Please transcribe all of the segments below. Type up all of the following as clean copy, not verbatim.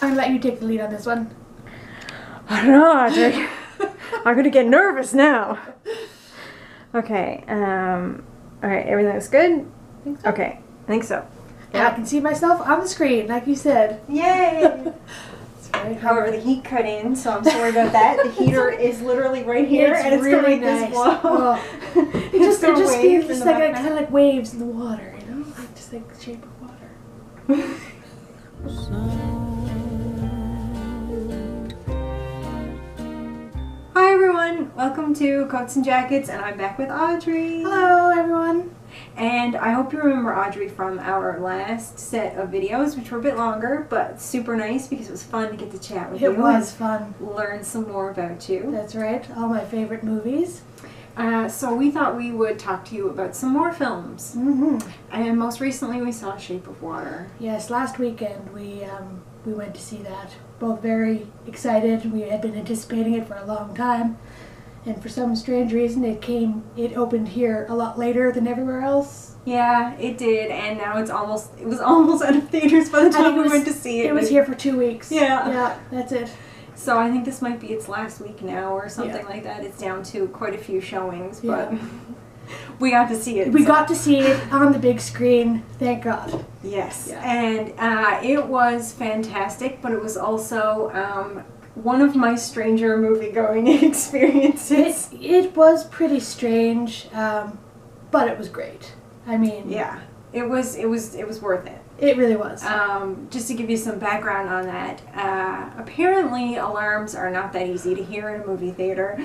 I'm gonna let you take the lead on this one. I don't know, Audrey. I'm gonna get nervous now. Okay, alright, everything looks good? I think so. Okay, I think so. Yeah. I can see myself on the screen, like you said. Yay! Very However, the heat cut in, so I'm sorry about that. The heater is literally right here, and it's really going to make nice. this blow. Oh. It just feels just like kind of like waves in the water, you know, like just like the shape of water. Hi everyone, welcome to Coats and Jackets, and I'm back with Audrey. Hello everyone. And I hope you remember Audrey from our last set of videos, which were a bit longer, but super nice because it was fun to get to chat with you. It was fun. Learn some more about you. That's right. All my favorite movies. So we thought we would talk to you about some more films. Mm-hmm. And most recently we saw Shape of Water. Yes, last weekend we went to see that. Both very excited. We had been anticipating it for a long time. And for some strange reason it opened here a lot later than everywhere else. Yeah, it did, and now it was almost out of theaters by the time we went to see it. It was here for 2 weeks. Yeah. Yeah, that's it. So I think this might be its last week now or something like that. It's down to quite a few showings, but we got to see it. We got to see it on the big screen, thank God. Yes, Yeah. and it was fantastic, but it was also one of my stranger movie-going experiences. It was pretty strange, but it was great. I mean, yeah, it was worth it. It really was. Just to give you some background on that, apparently alarms are not that easy to hear in a movie theater.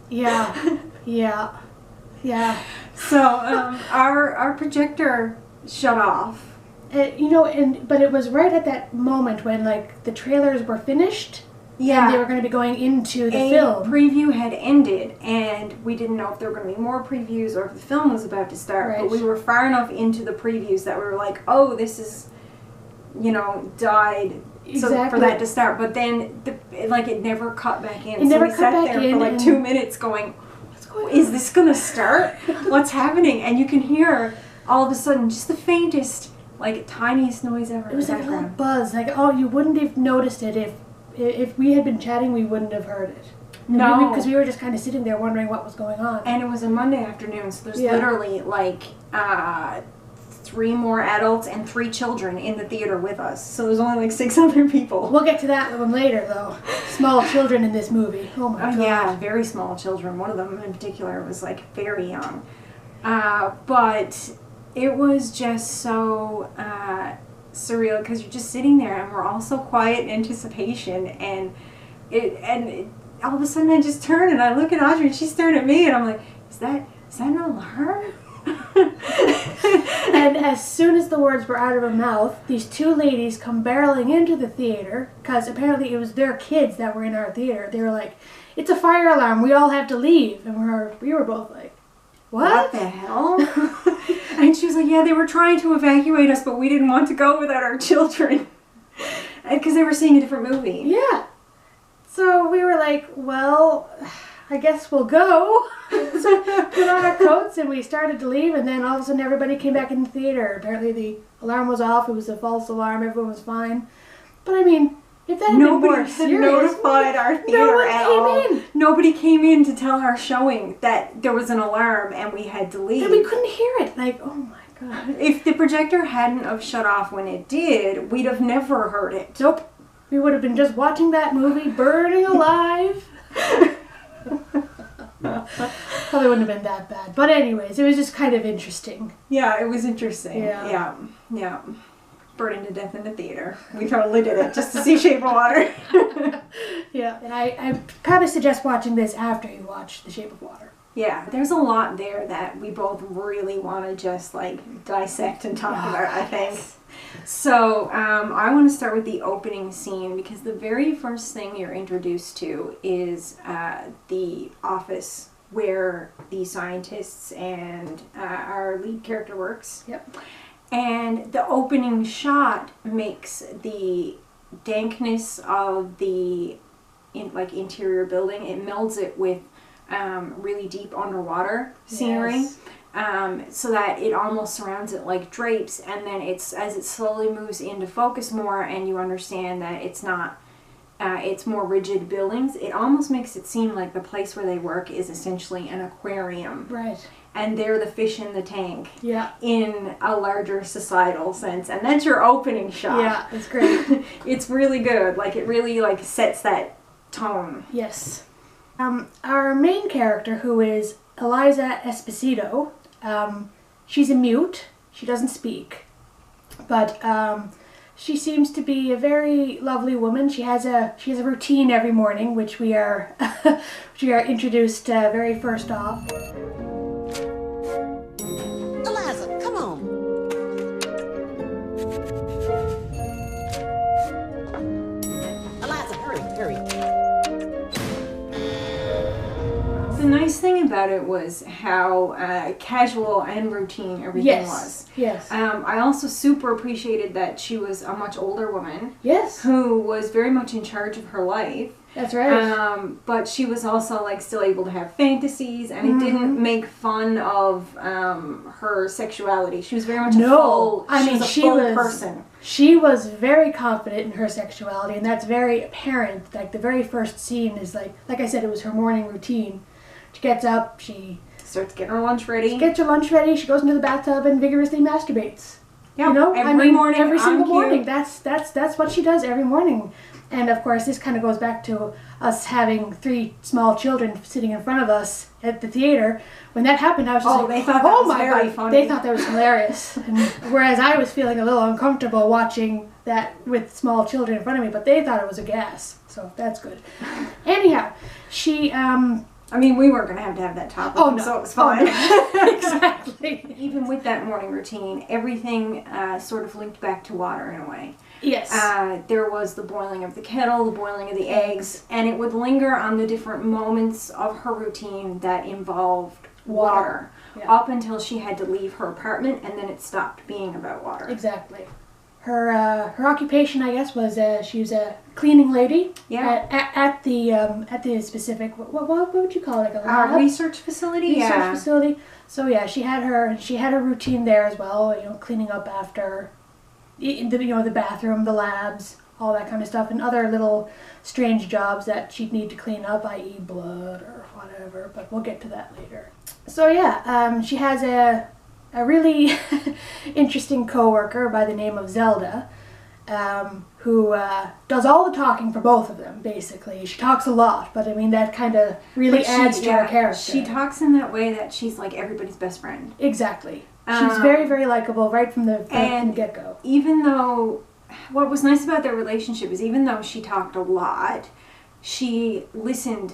Yeah, yeah, yeah. So our projector shut off. But it was right at that moment when like the trailers were finished. Yeah. And they were going to be going into the film. Preview had ended, and we didn't know if there were going to be more previews or if the film was about to start. Right. But we were far enough into the previews that we were like, oh, this is, died. Exactly. So for that to start. But then, it never cut back in. It never we cut sat back there in for like 2 minutes going, is this going to start? What's happening? And you can hear all of a sudden just the faintest, tiniest noise ever. It was in like the a little background. buzz. You wouldn't have noticed it if we had been chatting. We wouldn't have heard it. No, because we were just kind of sitting there wondering what was going on. And it was a Monday afternoon, so there's literally 3 more adults and 3 children in the theater with us. So there's only 6 other people. We'll get to that one later, though. Small children in this movie. Oh my God. Yeah, very small children. One of them in particular was very young. But it was just so surreal because you're just sitting there and we're all so quiet in anticipation, and all of a sudden I just turn and I look at Audrey and she's staring at me and I'm like, is that an alarm? And as soon as the words were out of her mouth, these 2 ladies come barreling into the theater, because apparently it was their kids that were in our theater. They were like, it's a fire alarm, we all have to leave. And we were both like, what the hell? And she was like, yeah, they were trying to evacuate us, but we didn't want to go without our children. Because they were seeing a different movie. Yeah. So we were like, well, I guess we'll go. So put on our coats and we started to leave, and then all of a sudden everybody came back in the theater. Apparently the alarm was off. It was a false alarm. Everyone was fine. But I mean, if that had been more serious, notified our theater at all. Nobody came in to tell our showing that there was an alarm and we had to leave. And we couldn't hear it. Oh my God. If the projector hadn't have shut off when it did, we'd have never heard it. Nope. We would have been just watching that movie, burning alive. Probably wouldn't have been that bad. But anyways, it was just kind of interesting. Yeah, it was interesting. Yeah. Yeah. Burning to death in the theater. We totally did it just to see Shape of Water. Yeah, and I probably suggest watching this after you watch The Shape of Water. Yeah, there's a lot there that we both really want to just dissect and talk about, I think. Yes. So I want to start with the opening scene, because the very first thing you're introduced to is the office where the scientists and our lead character works. Yep. And the opening shot makes the dankness of the interior building, it melds it with really deep underwater scenery. Yes. so that it almost surrounds it like drapes, and then as it slowly moves into focus more, and you understand that it's not, it's more rigid buildings, it almost makes it seem like the place where they work is essentially an aquarium. Right. And they're the fish in the tank. Yeah. In a larger societal sense. And that's your opening shot. Yeah, it's great. It's really good. Like, it really, like, sets that tone. Yes. Our main character, who is Eliza Esposito, she's a mute. She doesn't speak. But she seems to be a very lovely woman. She has a routine every morning, which we are introduced very first off. Eliza, come on. Eliza, hurry. The nice thing about it was how casual and routine everything was. Yes. I also super appreciated that she was a much older woman. Yes. Who was very much in charge of her life. That's right. But she was also like still able to have fantasies, and it didn't make fun of her sexuality. She was very much a full person. She was very confident in her sexuality, and that's very apparent. Like the very first scene is like I said, it was her morning routine. She gets up, she starts getting her lunch ready. She gets her lunch ready. She goes into the bathtub and vigorously masturbates. Yeah, every morning, every single morning. That's what she does every morning. And of course, this kind of goes back to us having 3 small children sitting in front of us at the theater. When that happened, I was just they thought that was very funny. They thought that was hilarious. And whereas I was feeling a little uncomfortable watching that with small children in front of me, but they thought it was a gas. So that's good. Anyhow, she. I mean, we weren't going to have that topic, so it was fine. No. Exactly. Even with that morning routine, everything sort of linked back to water in a way. Yes. There was the boiling of the kettle, the boiling of the eggs, and it would linger on the different moments of her routine that involved water. Yeah. Up until she had to leave her apartment, and then it stopped being about water. Exactly. Her occupation, I guess, was she was a cleaning lady. Yeah. At the specific what would you call it? Like a lab? Research facility. Research facility. So yeah, she had her routine there as well. You know, cleaning up after the bathroom, the labs, all that kind of stuff, and other little strange jobs that she'd need to clean up, i.e. blood or whatever. But we'll get to that later. So yeah, she has a really interesting coworker by the name of Zelda, who does all the talking for both of them, basically. She talks a lot, but I mean, that kind of really adds to her character. She talks in that way that she's like everybody's best friend. Exactly. She's very, very likable right from the get-go. Even though, what was nice about their relationship is even though she talked a lot, she listened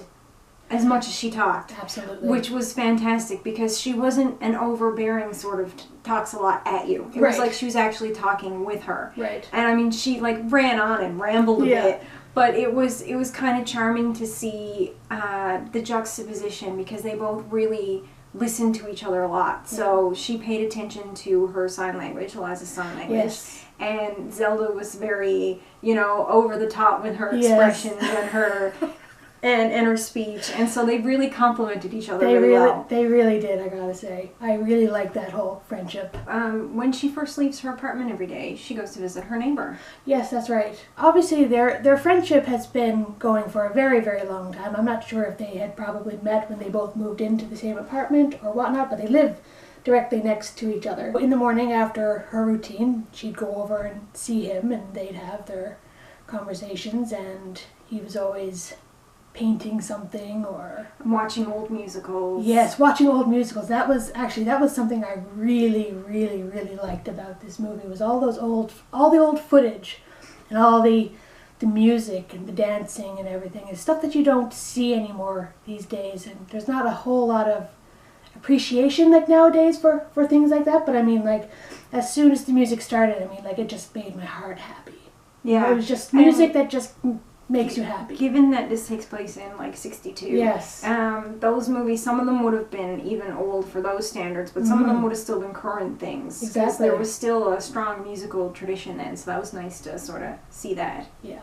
as much as she talked. Absolutely. Which was fantastic because she wasn't an overbearing sort of talks a lot at you. It was like she was actually talking with her. Right. And I mean, she like ran on and rambled a bit, but it was kind of charming to see the juxtaposition because they both really listened to each other a lot. So she paid attention to her sign language, Eliza's sign language. Yes. And Zelda was very, over the top with her expressions and her and her speech, and so they really complemented each other really well. They really did, I gotta say. I really like that whole friendship. When she first leaves her apartment every day, she goes to visit her neighbor. Yes, that's right. Obviously, their friendship has been going for a very, very long time. I'm not sure if they had probably met when they both moved into the same apartment or whatnot, but they live directly next to each other. In the morning after her routine, she'd go over and see him, and they'd have their conversations, and he was always painting something or watching old musicals. Yes, watching old musicals. That was something I really, really, really liked about this movie, was all the old footage and all the music and the dancing and everything. It's stuff that you don't see anymore these days, and there's not a whole lot of appreciation like nowadays for things like that. But I mean, like, as soon as the music started, I mean, like, it just made my heart happy. Yeah. It was just music that just makes you happy. Given that this takes place in like 62. Yes. Those movies, some of them would have been even old for those standards, but some of them would have still been current things. Exactly. There was still a strong musical tradition then, so that was nice to sort of see that. Yeah.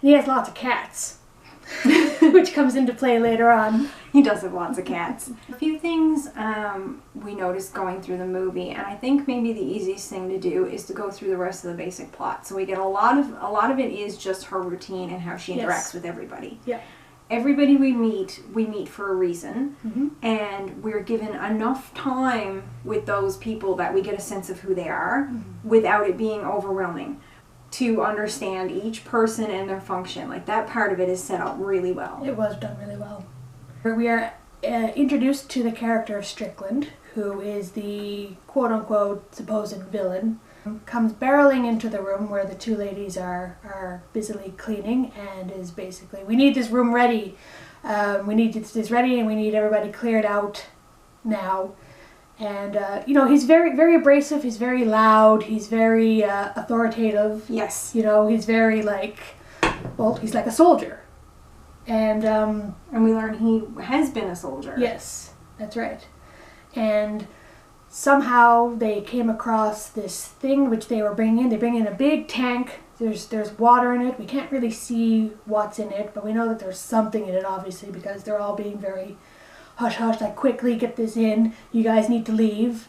And he has lots of cats. which comes into play later on. He does have lots of cats. A few things we noticed going through the movie, and I think maybe the easiest thing to do is to go through the rest of the basic plot. So we get a lot of it is just her routine and how she interacts with everybody. Yeah. Everybody we meet for a reason, and we're given enough time with those people that we get a sense of who they are without it being overwhelming, to understand each person and their function. Like, that part of it is set up really well. It was done really well. We are introduced to the character of Strickland, who is the quote-unquote supposed villain. Comes barreling into the room where the two ladies are busily cleaning, and is basically, we need this room ready. We need this ready, and we need everybody cleared out now. And, you know, he's very, very abrasive, he's very loud, he's very authoritative. Yes. You know, he's very, like, well, he's like a soldier. And we learn he has been a soldier. Yes, that's right. And somehow they came across this thing which they were bringing in. They bring in a big tank. There's water in it. We can't really see what's in it, but we know that there's something in it, obviously, because they're all being very hush-hush, like, quickly, get this in. You guys need to leave.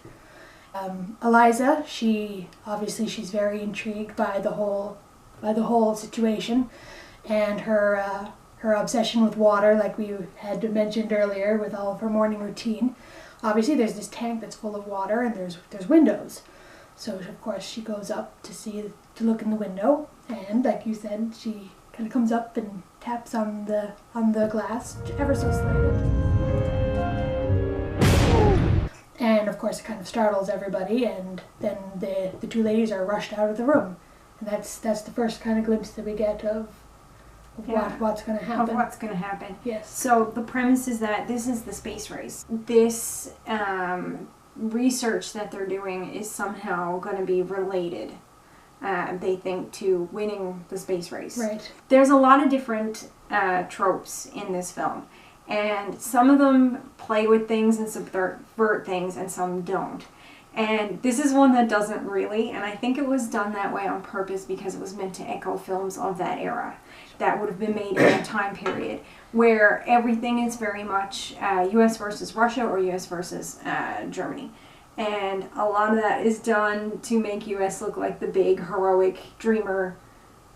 Eliza, she's very intrigued by the whole situation, and her obsession with water, like we had mentioned earlier, with all of her morning routine. Obviously, there's this tank that's full of water, and there's windows. So, of course, she goes up to look in the window, and, like you said, she kind of comes up and taps on the glass, ever so slightly. And, of course, it kind of startles everybody, and then the two ladies are rushed out of the room. And that's the first kind of glimpse that we get of what's going to happen. Of what's going to happen. Yes. So the premise is that this is the space race. This research that they're doing is somehow going to be related, they think, to winning the space race. Right. There's a lot of different tropes in this film, and some of them play with things and subvert things, and some don't. And this is one that doesn't really, and I think it was done that way on purpose because it was meant to echo films of that era that would have been made in that time period, where everything is very much U.S. versus Russia or U.S. versus Germany. And a lot of that is done to make U.S. look like the big, heroic, dreamer,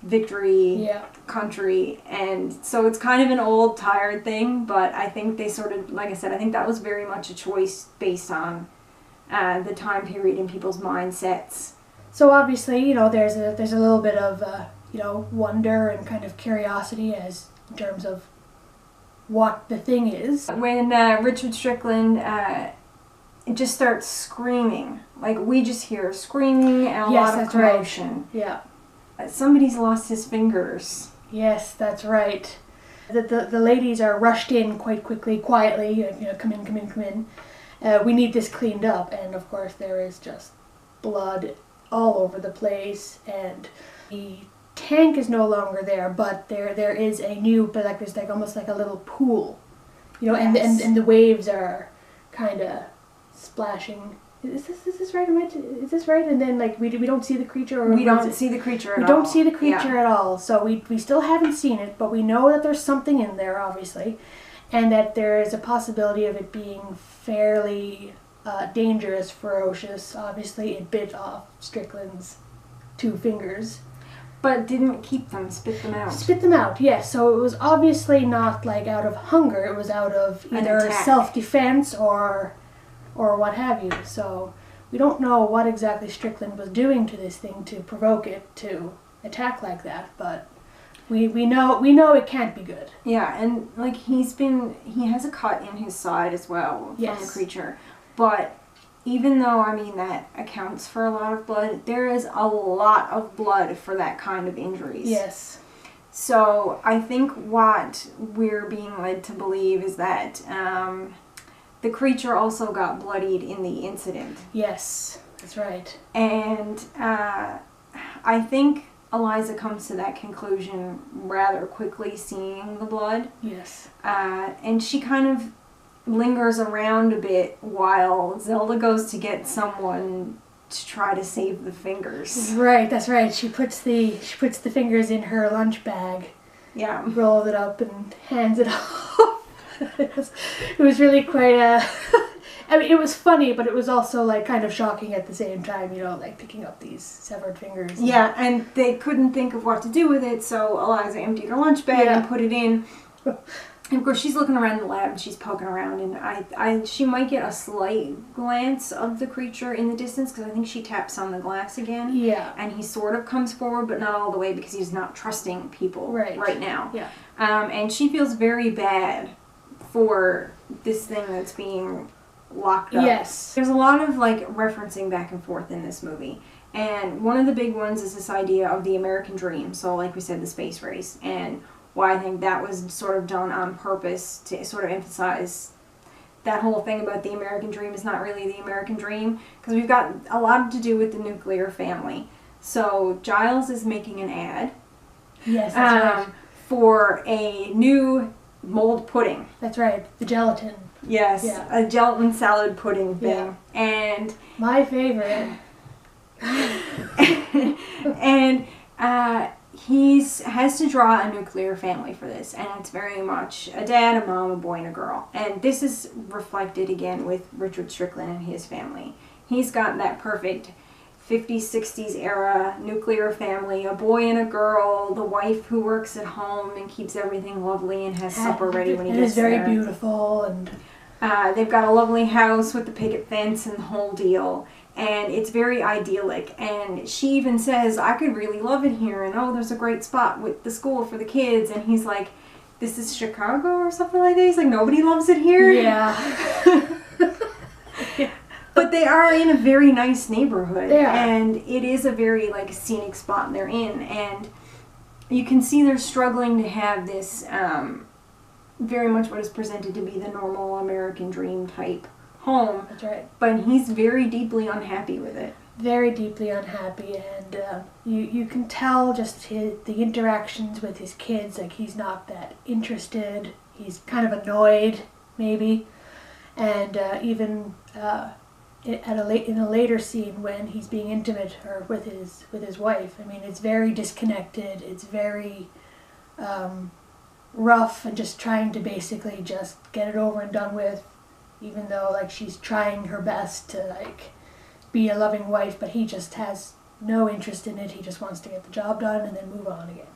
victory country. And so it's kind of an old, tired thing, but I think they sort of, like I said, I think that was very much a choice based on the time period and people's mindsets. So obviously, you know, there's a little bit of you know, wonder and kind of curiosity as in terms of what the thing is. When Richard Strickland just starts screaming, like, we just hear screaming and a lot of commotion. Right. Yeah. Somebody's lost his fingers. Yes, that's right. The ladies are rushed in quite quickly, quietly. You know, come in. We need this cleaned up, and of course there is just blood all over the place, and the tank is no longer there, but there is a new, but like there's like almost like a little pool, you know, yes. and the waves are kind of splashing. Is this right? Is this right? And then, like, we don't see the creature, or we don't see the creature at all. We don't see the creature at all. So we still haven't seen it, but we know that there's something in there, obviously, and that there is a possibility of it being fairly dangerous, ferocious. Obviously, it bit off Strickland's 2 fingers. But didn't keep them, spit them out. Spit them out, yes. So it was obviously not, like, out of hunger. It was out of either self-defense or what have you. So we don't know what exactly Strickland was doing to this thing to provoke it to attack like that, but we know it can't be good. Yeah, and like he has a cut in his side as well from the creature. But even though, I mean, that accounts for a lot of blood, there is a lot of blood for that kind of injuries. Yes. So I think what we're being led to believe is that the creature also got bloodied in the incident. Yes, that's right. And I think Eliza comes to that conclusion rather quickly, seeing the blood. Yes. And she kind of lingers around a bit while Zelda goes to get someone to try to save the fingers. Right, that's right. She puts the fingers in her lunch bag, Yeah. rolls it up and hands it off. It was really quite a... I mean, it was funny, but it was also like kind of shocking at the same time, you know, like picking up these severed fingers. Yeah, and they couldn't think of what to do with it, so Eliza emptied her lunch bag and put it in. And of course, she's looking around the lab and she's poking around, and she might get a slight glance of the creature in the distance because I think she taps on the glass again. Yeah. And he sort of comes forward, but not all the way because he's not trusting people right now. Yeah. And she feels very bad for this thing that's being locked up. Yes. There's a lot of like referencing back and forth in this movie. And one of the big ones is this idea of the American dream. So like we said, the space race. And why I think that was sort of done on purpose to sort of emphasize that whole thing about the American dream is not really the American dream. Because we've got a lot to do with the nuclear family. So Giles is making an ad. Yes, that's right. For a new mold pudding. That's right. The gelatin. Yes. Yeah. A gelatin salad pudding thing. Yeah. And... My favorite. and he has to draw a nuclear family for this, and it's very much a dad, a mom, a boy, and a girl. And this is reflected again with Richard Strickland and his family. He's got that perfect 50s, 60s era nuclear family, a boy and a girl, the wife who works at home and keeps everything lovely and has supper ready when he gets there. It is very beautiful, and they've got a lovely house with the picket fence and the whole deal. And it's very idyllic. And she even says, I could really love it here. And oh, there's a great spot with the school for the kids. And he's like, this is Chicago or something like that. He's like, nobody loves it here. Yeah. Yeah. But they are in a very nice neighborhood. They are. And it is a very like scenic spot they're in. And you can see they're struggling to have this very much what is presented to be the normal American dream type home. That's right. But he's very deeply unhappy with it. Very deeply unhappy, and you can tell just the interactions with his kids, like he's not that interested. He's kind of annoyed, maybe, and even in a later scene when he's being intimate or with his wife. I mean, it's very disconnected. It's very rough, and just trying to basically just get it over and done with. Even though, like, she's trying her best to, like, be a loving wife, but he just has no interest in it. He just wants to get the job done and then move on again.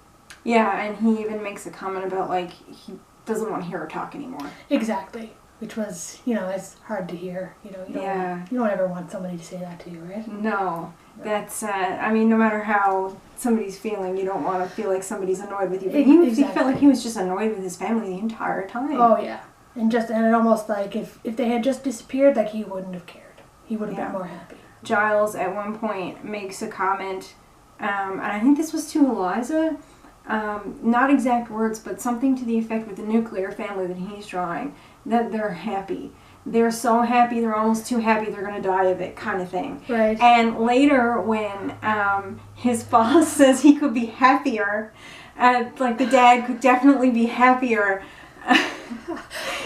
Yeah, and he even makes a comment about, like, he doesn't want to hear her talk anymore. Exactly. Which was, you know, it's hard to hear. You know, you don't ever want somebody to say that to you, right? No. That's, I mean, no matter how somebody's feeling, you don't want to feel like somebody's annoyed with you. But he felt like he was just annoyed with his family the entire time. Oh, yeah. And it almost like if they had just disappeared, like he wouldn't have cared. He would have been more happy. Giles at one point makes a comment, and I think this was to Eliza, not exact words, but something to the effect with the nuclear family that he's drawing, that they're happy. They're so happy, they're almost too happy they're going to die of it, kind of thing. Right. And later when his boss says he could be happier, like the dad could definitely be happier,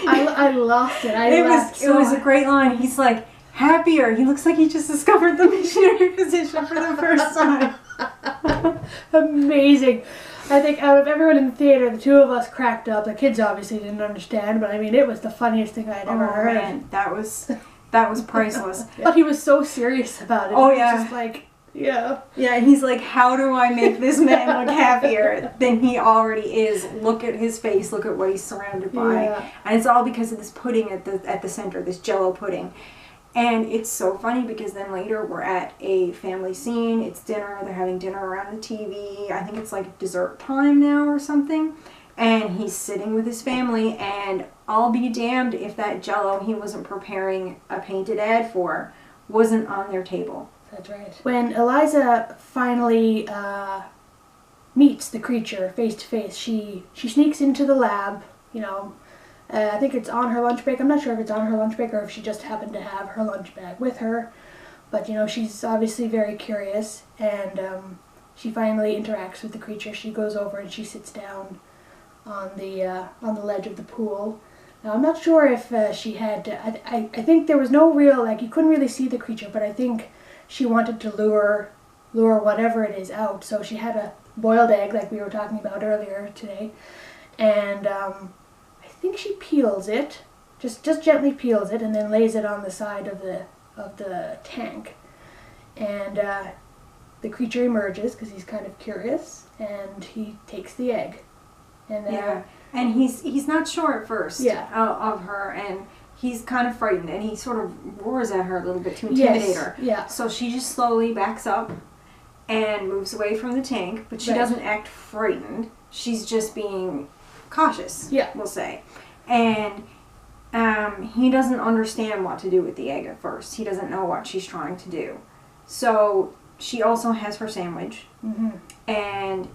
I lost it. It was a great line. He's like, happier. He looks like he just discovered the missionary position for the first time. Amazing. I think out of everyone in the theater, the two of us cracked up. The kids obviously didn't understand, but I mean, it was the funniest thing I'd ever heard. Man, that was priceless. But he was so serious about it. Oh, He was yeah. just like, yeah. Yeah, he's like, how do I make this man look happier than he already is? Look at his face. Look at what he's surrounded by. Yeah. And it's all because of this pudding at the center, this Jell-O pudding. And it's so funny because then later we're at a family scene. It's dinner. They're having dinner around the TV. I think it's like dessert time now or something. And he's sitting with his family, and I'll be damned if that Jell-O he wasn't preparing a painted ad for wasn't on their table. That's right. When Eliza finally meets the creature face to face, she sneaks into the lab, you know. I think it's on her lunch break. I'm not sure if it's on her lunch break or if she just happened to have her lunch bag with her. But, you know, she's obviously very curious, and she finally interacts with the creature. She goes over and she sits down on the ledge of the pool. Now, I'm not sure if she had... I think there was no real... Like, you couldn't really see the creature, but I think she wanted to lure lure whatever it is out. So she had a boiled egg, like we were talking about earlier today, and I think she peels it, just gently peels it, and then lays it on the side of the tank, and the creature emerges because he's kind of curious, and he takes the egg, and and he's not sure at first Yeah. of her, and he's kind of frightened, and he sort of roars at her a little bit to intimidate her. Yeah. So she just slowly backs up and moves away from the tank, but she Right. doesn't act frightened. She's just being cautious, Yeah. we'll say. And he doesn't understand what to do with the egg at first. He doesn't know what she's trying to do. So she also has her sandwich, and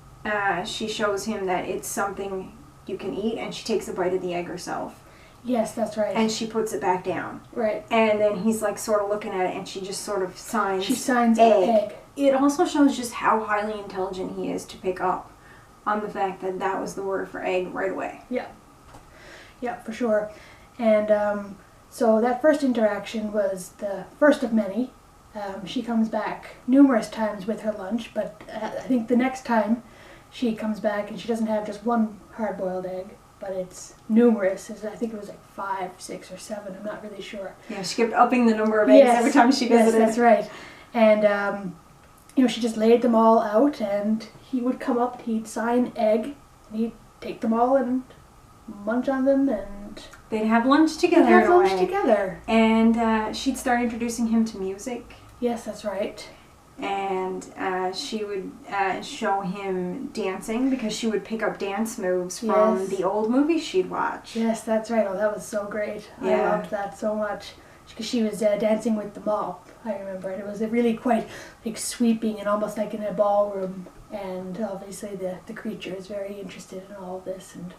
she shows him that it's something you can eat, and she takes a bite of the egg herself. Yes, that's right. And she puts it back down. Right. And then he's like sort of looking at it, and she just sort of signs She signs egg. egg. It also shows just how highly intelligent he is to pick up on the fact that that was the word for egg right away. Yeah. Yeah, for sure. And so that first interaction was the first of many. She comes back numerous times with her lunch, but I think the next time she comes back and she doesn't have just one hard-boiled egg, but it's numerous. I think it was like 5, 6, or 7. I'm not really sure. Yeah, she kept upping the number of eggs every time she visited. Yes, that's right. And she just laid them all out, and he would come up, he'd sign egg, and he'd take them all and munch on them, and they'd have lunch together. they'd have in a lunch way. together. And she'd start introducing him to music. Yes, that's right. And she would show him dancing, because she would pick up dance moves from Yes. the old movies she'd watch. Yes, that's right. Oh, that was so great. I Yeah. loved that so much. Because she was dancing with the mop, I remember. And it was really quite like sweeping and almost like in a ballroom. And obviously the creature is very interested in all of this. And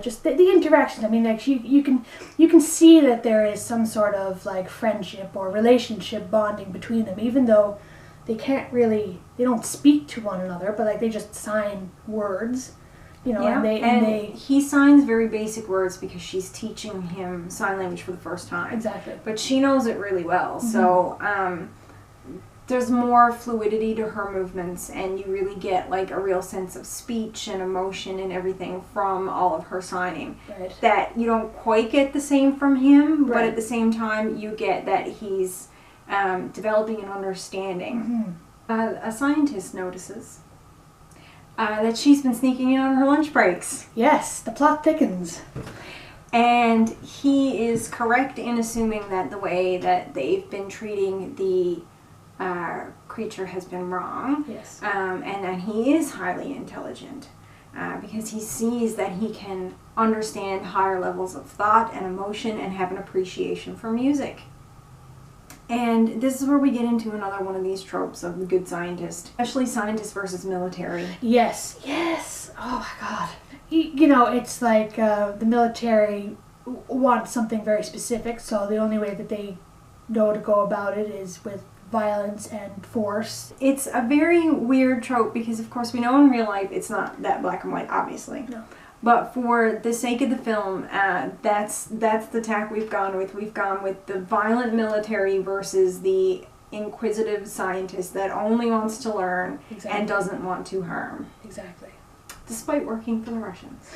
just the interactions. I mean, like you can see that there is some sort of like friendship or relationship bonding between them, even though they don't speak to one another, but like they just sign words. Yeah, and he signs very basic words because she's teaching him sign language for the first time. Exactly. But she knows it really well, so there's more fluidity to her movements, and you really get like a real sense of speech and emotion and everything from all of her signing. Right. That you don't quite get the same from him, but Right. at the same time you get that he's developing an understanding. A scientist notices that she's been sneaking in on her lunch breaks. Yes, the plot thickens. And he is correct in assuming that the way that they've been treating the creature has been wrong. Yes. And that he is highly intelligent because he sees that he can understand higher levels of thought and emotion and have an appreciation for music. And this is where we get into another one of these tropes of the good scientist, especially scientist versus military. Yes. Yes. Oh my God. It's like the military wants something very specific, so the only way that they know to go about it is with violence and force. It's a very weird trope because, of course, we know in real life it's not that black and white, obviously. No. But for the sake of the film, that's the tack we've gone with. We've gone with the violent military versus the inquisitive scientist that only wants to learn Exactly. and doesn't want to harm. Exactly. Despite working for the Russians.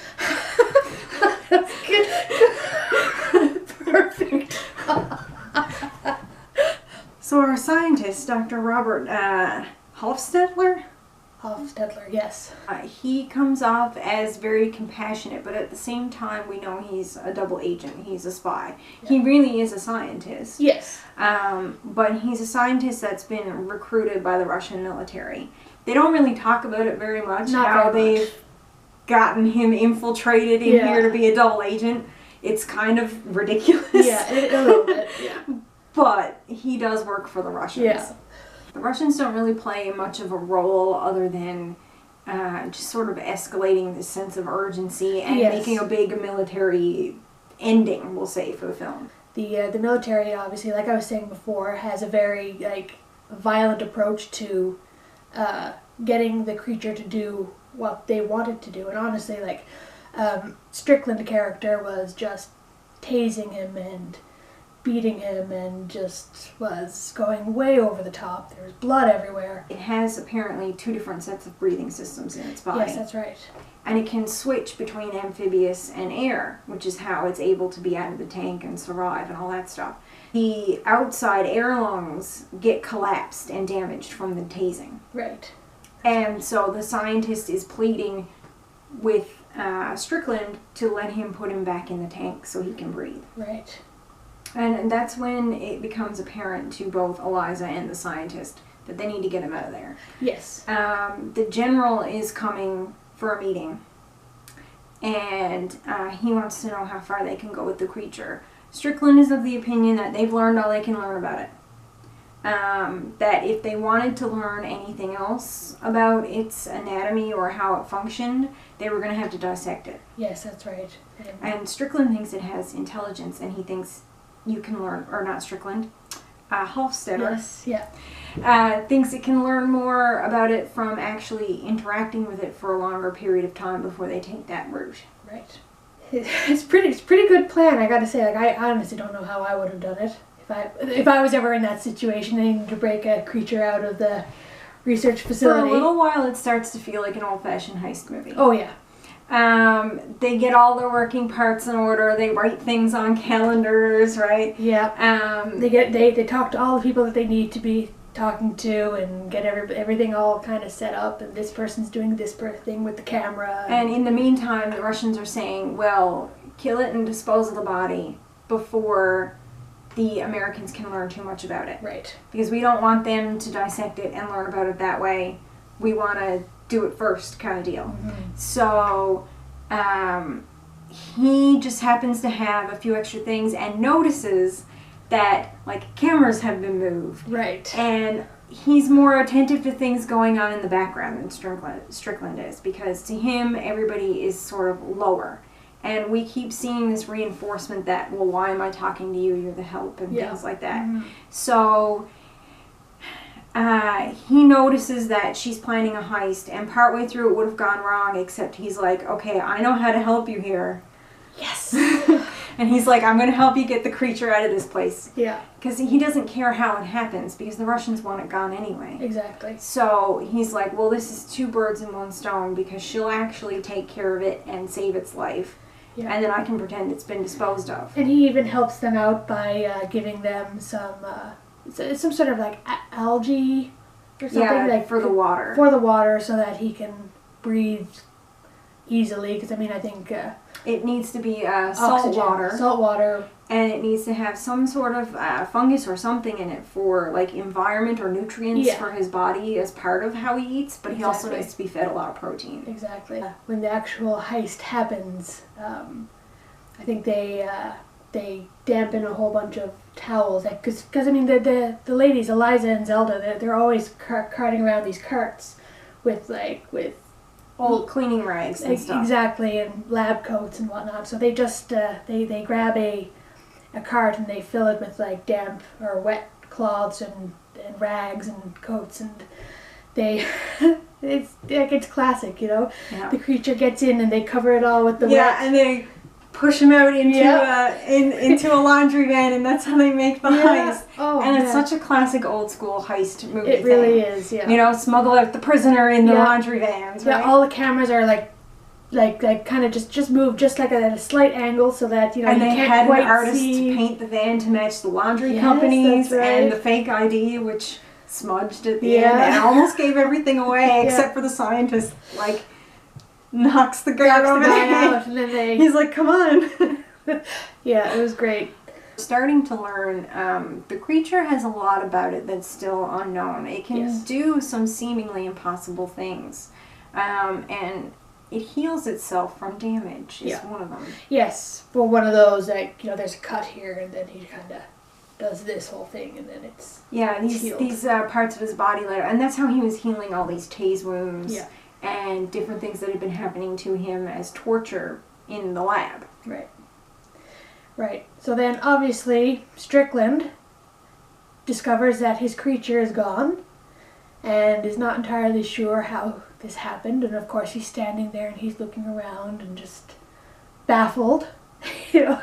That's good. Perfect. So our scientist, Dr. Robert Hofstadter, Hofstadter, yes. he comes off as very compassionate, but at the same time we know he's a double agent. He's a spy. Yeah. He really is a scientist. Yes. But he's a scientist that's been recruited by the Russian military. They don't really talk about it very much, Not how very they've gotten him infiltrated in Yeah. here to be a double agent. It's kind of ridiculous. Yeah, a little bit. Yeah. But he does work for the Russians. Yeah. The Russians don't really play much of a role other than just sort of escalating this sense of urgency and Yes. making a big military ending, we'll say, for the film. The military, obviously, like I was saying before, has a very violent approach to getting the creature to do what they want it to do. And honestly, Strickland's character was just tasing him and beating him and just was going way over the top. There was blood everywhere. It has apparently 2 different sets of breathing systems in its body. Yes, that's right. And it can switch between amphibious and air, which is how it's able to be out of the tank and survive and all that stuff. The outside air lungs get collapsed and damaged from the tasing. Right. And so the scientist is pleading with Strickland to let him put him back in the tank so he can breathe. Right. And that's when it becomes apparent to both Eliza and the scientist that they need to get him out of there. Yes. The general is coming for a meeting, and he wants to know how far they can go with the creature. Strickland is of the opinion that they've learned all they can learn about it. That if they wanted to learn anything else about its anatomy or how it functioned, they were going to have to dissect it. Yes, that's right. And Strickland thinks it has intelligence, and he thinks you can learn, or not Strickland, Hofstadter. Yes, yeah. Thinks it can learn more about it from actually interacting with it for a longer period of time before they take that route. Right. It's pretty good plan, I gotta say. Like, I honestly don't know how I would have done it if I was ever in that situation, needing to break a creature out of the research facility. For a little while, it starts to feel like an old-fashioned heist movie. Oh yeah. They get all their working parts in order. They write things on calendars, right? Yeah. They talk to all the people that they need to be talking to and get everything all kind of set up. And this person's doing this thing with the camera. And in the meantime, the Russians are saying, "Well, kill it and dispose of the body before the Americans can learn too much about it." Right. Because we don't want them to dissect it and learn about it that way. We want to do it first, kind of deal. Mm-hmm. So he just happens to have a few extra things and notices that, like, cameras have been moved. Right. And he's more attentive to things going on in the background than Strickland is, because to him, everybody is sort of lower. And we keep seeing this reinforcement that, well, why am I talking to you? You're the help, and things like that. Mm-hmm. So he notices that she's planning a heist, and partway through it would have gone wrong, except he's like, okay, I know how to help you here. Yes. And he's like, I'm going to help you get the creature out of this place. Yeah. Because he doesn't care how it happens, because the Russians want it gone anyway. Exactly. So he's like, well, this is 2 birds in 1 stone, because she'll actually take care of it and save its life. Yeah. And then I can pretend it's been disposed of. And he even helps them out by giving them some sort of like algae or something. Yeah, like for the water. For the water, so that he can breathe easily. Because I mean, I think it needs to be salt water. Salt water. And it needs to have some sort of fungus or something in it for, like, environment or nutrients for his body as part of how he eats, but he also needs to be fed a lot of protein. Exactly. When the actual heist happens, I think they dampen a whole bunch of towels. Because I mean, the ladies, Eliza and Zelda, they're always carting around these carts with old cleaning rags and stuff. Exactly, and lab coats and whatnot. So they just they grab a cart and they fill it with like damp or wet cloths and rags and coats, and they it's classic, you know. Yeah. The creature gets in and they cover it all with the wet. And they push him out into into a laundry van, and that's how they make the heist. Oh, and it's such a classic old school heist movie. It really is, yeah. You know, smuggle out the prisoner in the laundry vans, right? Yeah, all the cameras are like kind of just move just like at a slight angle, so that, you know, and you they can't had quite an artist see. to paint the van to match the laundry companies, that's right. and the fake ID, which smudged at the end and almost gave everything away, except for the scientist, like, knocks the guy over out, and then he's like, come on. Yeah, it was great. Starting to learn, the creature has a lot about it that's still unknown. It can do some seemingly impossible things, and it heals itself from damage is one of them. Yes, well, one of those, like, you know, there's a cut here, and then he kind of does this whole thing, and then it's these parts of his body later, and that's how he was healing all these tase wounds and different things that had been happening to him as torture in the lab. Right. So then, obviously, Strickland discovers that his creature is gone and is not entirely sure how this happened. And, of course, he's standing there and he's looking around and just baffled, you know.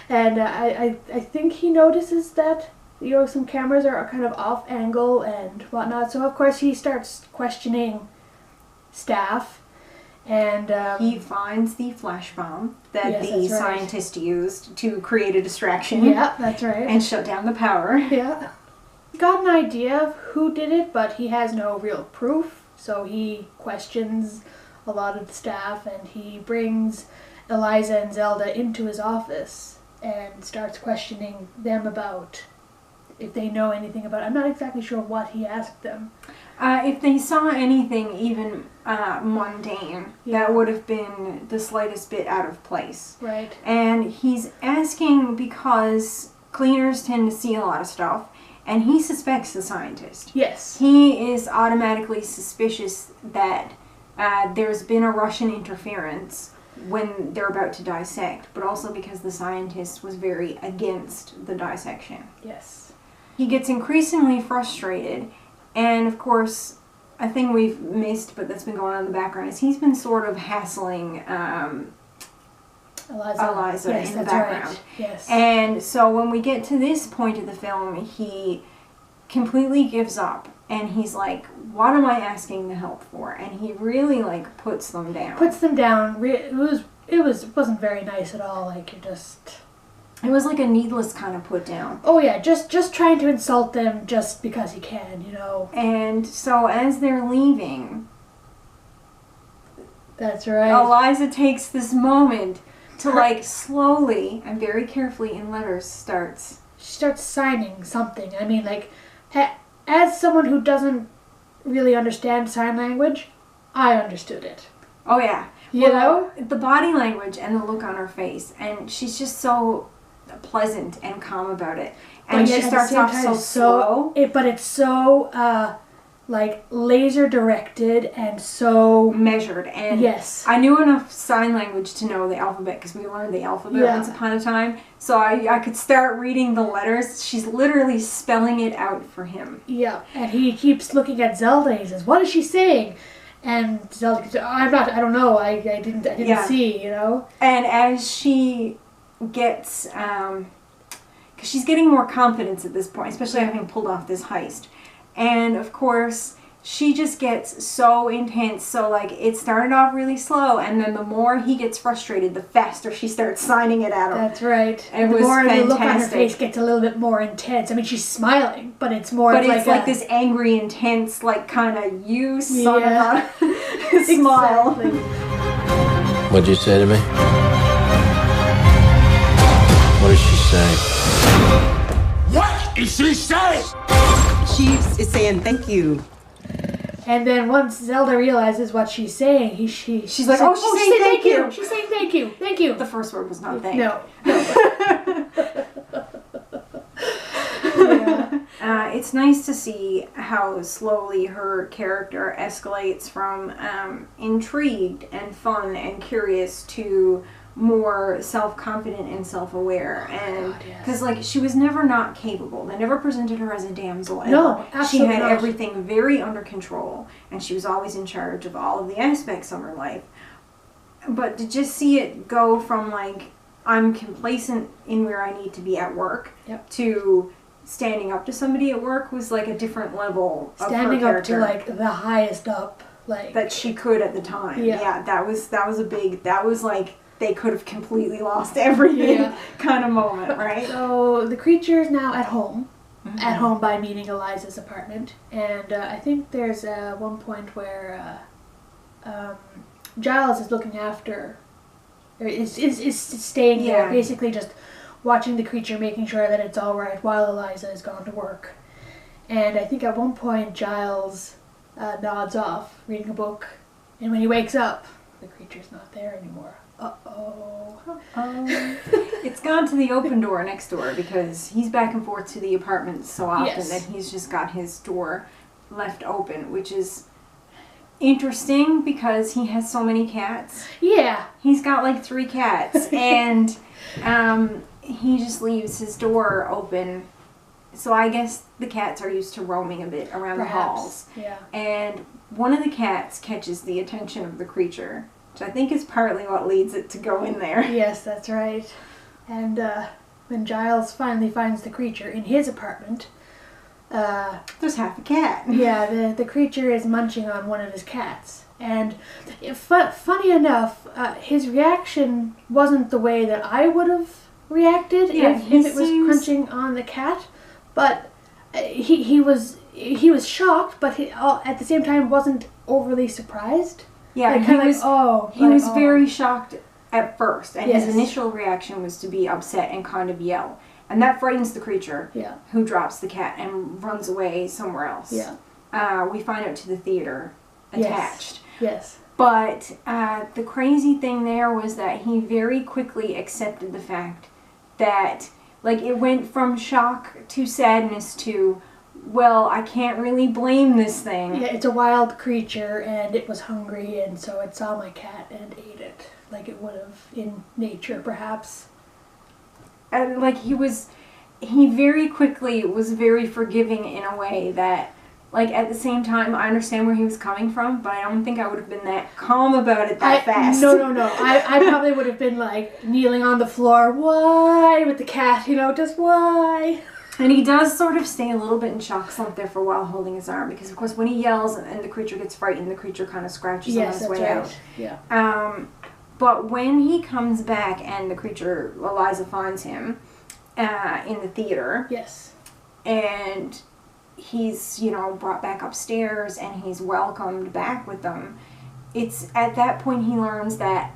And I think he notices that, you know, some cameras are kind of off angle and whatnot. So of course he starts questioning staff, and he finds the flash bomb that Yes, the that's right. scientist used to create a distraction. Yeah, that's right. And shut down the power. Yeah. Got an idea of who did it, but he has no real proof. So he questions a lot of the staff, and he brings Eliza and Zelda into his office and starts questioning them about if they know anything about it. I'm not exactly sure what he asked them. If they saw anything even mundane, that would have been the slightest bit out of place. Right. And he's asking because cleaners tend to see a lot of stuff, and he suspects the scientist. Yes. He is automatically suspicious that there's been a Russian interference when they're about to dissect, but also because the scientist was very against the dissection. Yes. He gets increasingly frustrated, and of course, a thing we've missed, but that's been going on in the background, is he's been sort of hassling Eliza Yes, in the that's background. right. Yes. And so when we get to this point of the film, he completely gives up, and he's like, what am I asking the help for? And he really, like, puts them down. Puts them down. It wasn't very nice at all. Like, you're just... It was like a needless kind of put down. Oh yeah, just trying to insult them just because he can, you know. And so as they're leaving, That's right. Eliza takes this moment to, like, slowly and very carefully in letters She starts signing something. I mean, like, as someone who doesn't really understand sign language, I understood it. Oh yeah. You know? The body language and the look on her face, and she's just so pleasant and calm about it. And But she yet at the starts same off time, so it's slow. But it's so, like, laser directed and so... Measured. And Yes. I knew enough sign language to know the alphabet, because we learned the alphabet Yeah. once upon a time. So I could start reading the letters. She's literally spelling it out for him. Yeah, and he keeps looking at Zelda and he says, what is she saying? And Zelda goes, I don't know, I didn't Yeah. see, you know? And as she gets, because she's getting more confidence at this point, especially having pulled off this heist. And of course, she just gets so intense. So, like, it started off really slow, and then the more he gets frustrated, the faster she starts signing it at him. That's right. It the was more the look on her fantastic. face gets a little bit more intense. I mean, she's smiling, but it's more But like it's like a, this angry, intense, like, kind of, you son Yeah. of a smile. Exactly. What'd you say to me? What did she say? What did she say? She is saying thank you. And then once Zelda realizes what she's saying, she's like, oh, she's saying thank you. She's saying thank you. Thank you. The first word was not thank. No. Yeah. It's nice to see how slowly her character escalates from intrigued and fun and curious to more self-confident and self-aware. And God, yes. because, like, she was never not capable. They never presented her as a damsel ever. No, She absolutely had not. everything very under control, and she was always in charge of all of the aspects of her life. But to just see it go from, like, I'm complacent in where I need to be at work, Yep. to standing up to somebody at work was like a different level of Standing her up to character like the highest up, like that she could at the time. Yeah. That was like they could have completely lost everything Yeah. kind of moment, right? So the creature is now at home. At home by meaning Eliza's apartment, and I think there's one point where Giles is looking after, or is staying there, Yeah. basically just watching the creature, making sure that it's all right while Eliza has gone to work. And I think at one point Giles nods off, reading a book, and when he wakes up, the creature's not there anymore. Uh-oh. It's gone to the open door next door because he's back and forth to the apartment so often Yes. that he's just got his door left open, which is interesting because he has so many cats. Yeah. He's got like 3 cats, and he just leaves his door open. So I guess the cats are used to roaming a bit around the halls. Yeah. And one of the cats catches the attention of the creature, which I think is partly what leads it to go in there. Yes, that's right. And when Giles finally finds the creature in his apartment, There's half a cat. yeah, the creature is munching on one of his cats. And funny enough, his reaction wasn't the way that I would have reacted if it was crunching on the cat. But he was shocked, but he at the same time wasn't overly surprised. Yeah, like, he was very shocked at first, and Yes. his initial reaction was to be upset and kind of yell. And that frightens the creature, who drops the cat and runs away somewhere else. Yeah. We find out to the theater attached. Yes. But the crazy thing there was that he very quickly accepted the fact that, like, it went from shock to sadness to, well, I can't really blame this thing. Yeah, it's a wild creature, and it was hungry, and so it saw my cat and ate it, like it would have in nature, perhaps. And like he very quickly was very forgiving in a way that, like, at the same time, I understand where he was coming from, but I don't think I would have been that calm about it that fast. No. I probably would have been like kneeling on the floor, why, with the cat, just why. And he does sort of stay a little bit in shock slump there for a while, holding his arm, because of course when he yells and the creature gets frightened, the creature kind of scratches on his way out. Yeah. But when he comes back and the creature, Eliza finds him in the theater. Yes. And he's, brought back upstairs and he's welcomed back with them. It's at that point he learns that,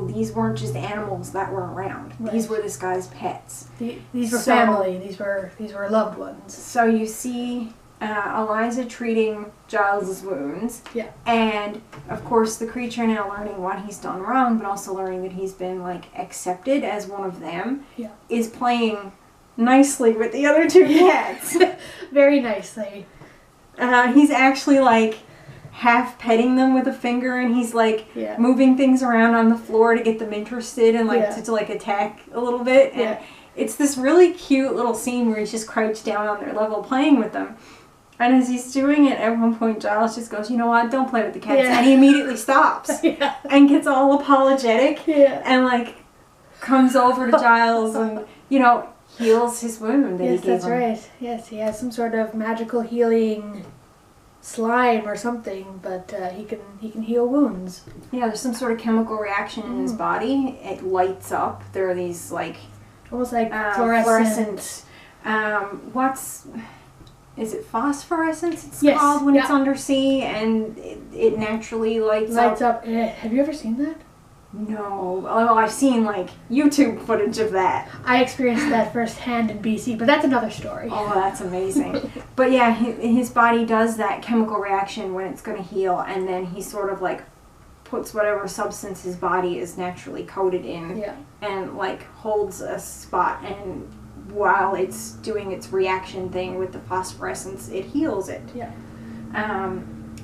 these weren't just animals that were around. Right. These were this guy's pets. These were family. These were loved ones. So you see Eliza treating Giles' wounds. Yeah. And, of course, the creature now learning what he's done wrong, but also learning that he's been, accepted as one of them, is playing nicely with the other two cats. Very nicely. He's actually, half petting them with a finger, and he's, moving things around on the floor to get them interested and, to attack a little bit. And it's this really cute little scene where he's just crouched down on their level playing with them. And as he's doing it, at one point, Giles just goes, you know what, don't play with the cats. And he immediately stops and gets all apologetic and, comes over to Giles and, heals his wound that he gave him. Yes, that's right. Yes, he has some sort of magical healing slime or something, but he can heal wounds. Yeah, there's some sort of chemical reaction in his body. It lights up. There are these, almost like fluorescent is it phosphorescence it's Yes, called when it's undersea, and it naturally lights up. Have you ever seen that? No. Oh, I've seen YouTube footage of that. I experienced that firsthand in BC, but that's another story. Oh, that's amazing. But yeah, his body does that chemical reaction when it's going to heal, and then he sort of puts whatever substance his body is naturally coated in and holds a spot, and while it's doing its reaction thing with the phosphorescence, it heals it. Yeah.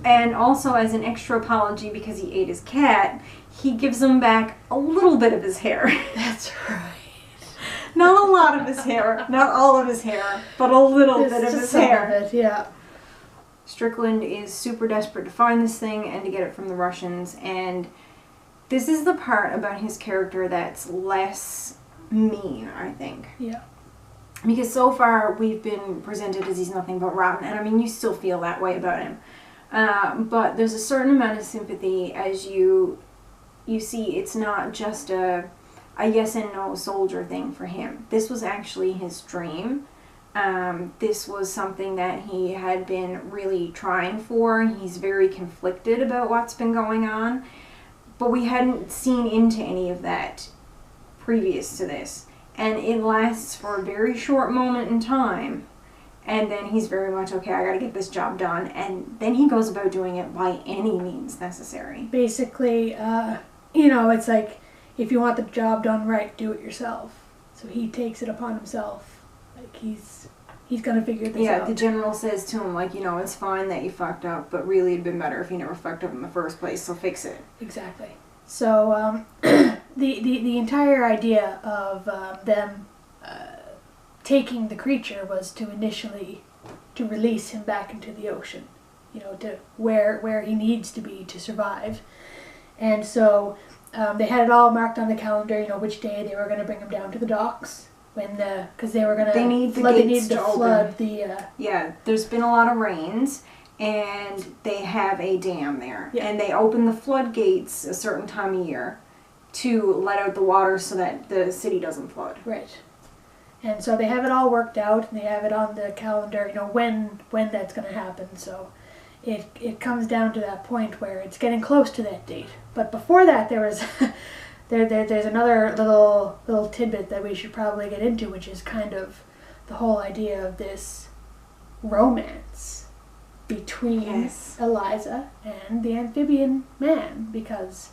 And also, as an extra apology because he ate his cat, he gives him back a little bit of his hair. That's right. Not a lot of his hair, not all of his hair, but a little bit of his hair. Of it, yeah. Strickland is super desperate to find this thing and to get it from the Russians, and this is the part about his character that's less mean, I think. Yeah. Because so far we've been presented as he's nothing but rotten, and I mean, you still feel that way about him. But there's a certain amount of sympathy as you see it's not just a yes and no soldier thing for him. This was actually his dream. This was something that he had been really trying for. He's very conflicted about what's been going on, but we hadn't seen into any of that previous to this. And it lasts for a very short moment in time, and then he's very much, okay, I gotta get this job done, and then he goes about doing it by any means necessary. Basically, it's like, if you want the job done right, do it yourself. So he takes it upon himself. He's gonna figure this out. Yeah, the general says to him, it's fine that you fucked up, but really it'd been better if you never fucked up in the first place, so fix it. Exactly. So, the entire idea of them taking the creature was to initially release him back into the ocean, to where he needs to be to survive. And so they had it all marked on the calendar, which day they were going to bring him down to the docks, because they were gonna They need the flood. They gates needed to to flood open. the. Yeah, there's been a lot of rains, and they have a dam there. Yeah. And they open the floodgates a certain time of year to let out the water so that the city doesn't flood. Right. And so they have it all worked out, and they have it on the calendar, when that's going to happen. So it comes down to that point where it's getting close to that date. But before that, there was there's another little tidbit that we should probably get into, which is kind of the whole idea of this romance between Yes. Eliza and the amphibian man, because